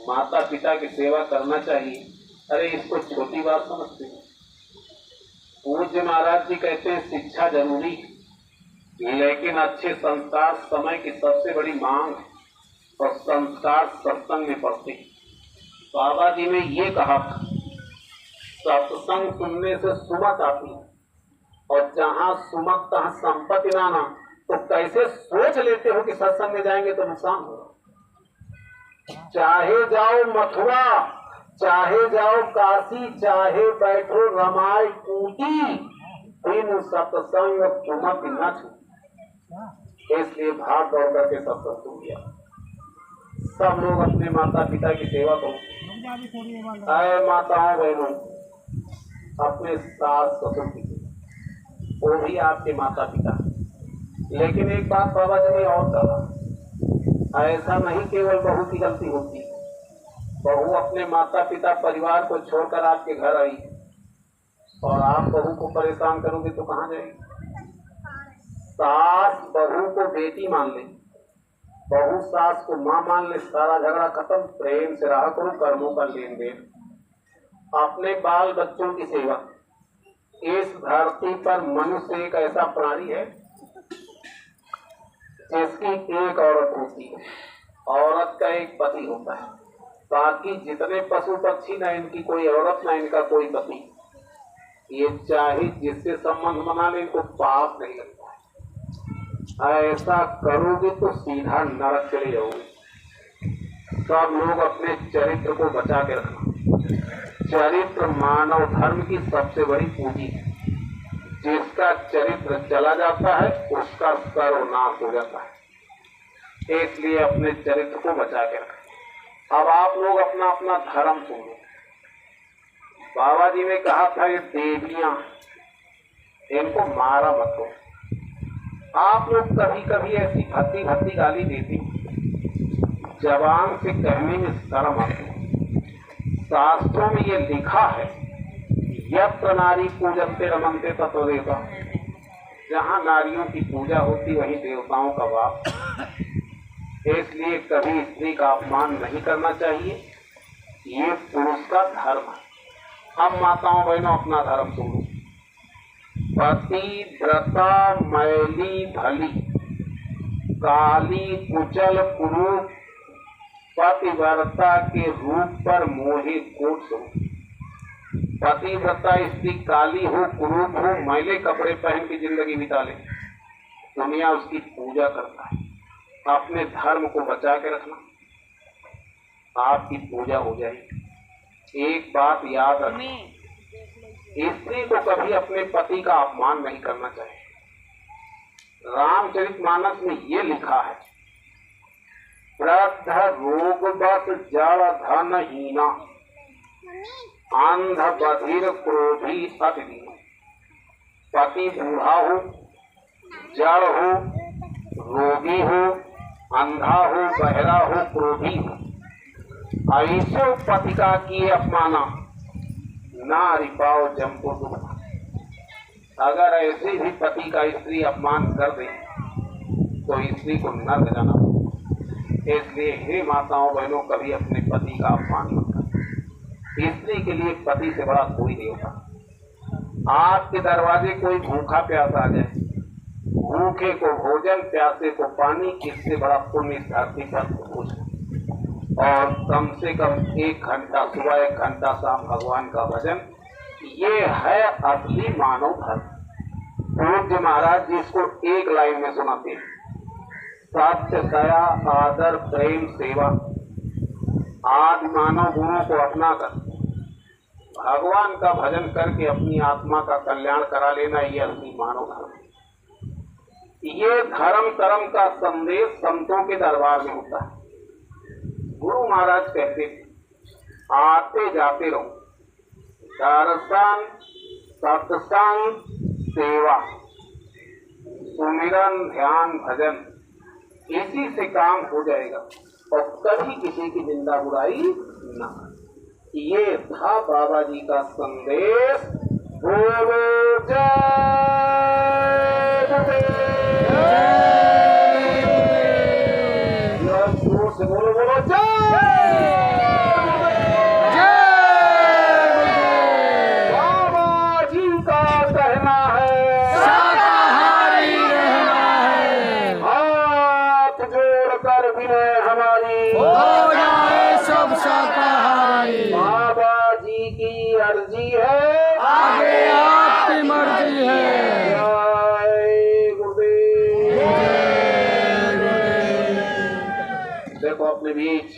माता पिता की सेवा करना चाहिए। अरे इसको छोटी बात समझते हैं। पूज्य महाराज जी कहते हैं शिक्षा जरूरी है, लेकिन अच्छे संस्कार समय की सबसे बड़ी मांग है और संस्कार सत्संग में पड़ते हैं। बाबा जी ने ये कहा था सत्संग सुनने से सुमत आती है और जहां सुमत तहां संपत्ति नाना। तो कैसे सोच लेते हो कि सत्संग में जाएंगे तो नुकसान होगा। चाहे जाओ मथुरा, चाहे जाओ काशी, चाहे बैठो रमाई कूटी, बिन सत्संग सुमत न छूटे। इसलिए भाग दौड़ करके सत्संग सुन लिया। सब लोग अपने माता पिता की सेवा करो। अरे माताओं बहनों, अपने सास ससुर की, वो भी आपके माता पिता। लेकिन एक बात बाबा जी ने और कहा, ऐसा नहीं केवल बहू की गलती होती। बहू अपने माता पिता परिवार को छोड़कर आपके घर आई और आप बहू को परेशान करोगे तो कहाँ जाएगी। सास बहू को बेटी मान ले, बहू सास को माँ मान ले, सारा झगड़ा खत्म। प्रेम से रहा करो, कर्मों का लेन देन, अपने बाल बच्चों की सेवा। इस धरती पर मनुष्य एक ऐसा प्राणी है जिसकी एक औरत होती है, औरत का एक पति होता है। बाकी जितने पशु पक्षी, ना इनकी कोई औरत ना इनका कोई पति। ये चाहे जिससे संबंध बना ले, इनको पाप नहीं लगता है। ऐसा करोगे तो सीधा नरक चले जाओगे। सब लोग अपने चरित्र को बचा के रखना। चरित्र मानव धर्म की सबसे बड़ी पूंजी है। जिसका चरित्र चला जाता है उसका सर्वनाश हो जाता है। इसलिए अपने चरित्र को बचा के रखें। अब आप लोग अपना अपना धर्म सुनो। बाबा जी ने कहा था ये देवियां, इनको मारा मत हो। आप लोग कभी कभी ऐसी भद्दी भद्दी गाली देती, जबान से कहने में शर्म आती। शास्त्रों में ये लिखा है, यत्र नारी पूजन्ते रमन्ते ततो देवता। जहां नारियों की पूजा होती वहीं देवताओं का वास। इसलिए कभी स्त्री का अपमान नहीं करना चाहिए। ये पुरुष का धर्म है। अब माताओं बहनों अपना धर्म सुनो। पतिव्रता मैली भली, काली कुचल कुरूप, पतिव्रता के रूप पर मोहे कोट सुनो। पतिव्रता स्त्री काली हो, कुरूप हो, मैले कपड़े पहन की जिंदगी बिता ले, दुनिया उसकी पूजा करता है। अपने धर्म को बचा के रखना, आपकी पूजा हो जाएगी। एक बात याद रखना, स्त्री को कभी अपने पति का अपमान नहीं करना चाहिए। रामचरितमानस में ये लिखा है, वृद्ध रोगवत जड़ धन हीना, अंध बधिर क्रोधी अति। पति बूढ़ा हो, जड़ हो, रोगी हो, अंधा हो, बहरा हो, क्रोधी हो, ऐसे पति का किए अपमाना, ना रिपाओ जम को दुख। अगर ऐसे भी पति का स्त्री अपमान कर दे तो स्त्री को नर्क जाना पड़ेगा। इसलिए हे माताओं बहनों, कभी अपने पति का अपमान मत करो। स्त्री के लिए पति से बड़ा कोई नहीं होता। आपके दरवाजे कोई भूखा प्यासा आ जाए, भूखे को भोजन, प्यासे को पानी, किससे बड़ा पुण्य इस धरती पर कुछ। और कम से कम 1 घंटा सुबह, 1 घंटा शाम भगवान का भजन, ये है असली मानव धर्म। पूज्य महाराज जी इसको एक लाइन में सुनाते हैं, सत्य, दया, आदर, प्रेम, सेवा आदि मानव गुणों को अपना कर भगवान का भजन करके अपनी आत्मा का कल्याण करा लेना, ये असली मानव धर्म। ये धर्म कर्म का संदेश संतों के दरबार में होता है। गुरु महाराज कहते थे, आते जाते रहो, दर्शन, सत्संग, सेवा, सुमिरन, ध्यान, भजन, इसी से काम हो जाएगा और कभी किसी की निंदा बुराई ना। ये था बाबा जी का संदेश। बोलो जय गुरुदेव। जोर से बोलो, बोलो जय। बाबा जी का कहना है, शाकाहारी रहना है, हाथ जोड़कर विनय हमारी हो जाए सब शाकाहारी। बाबा जी की अर्जी है, आगे आपकी मर्जी है। जय गुरुदेव। देखो अपने बीच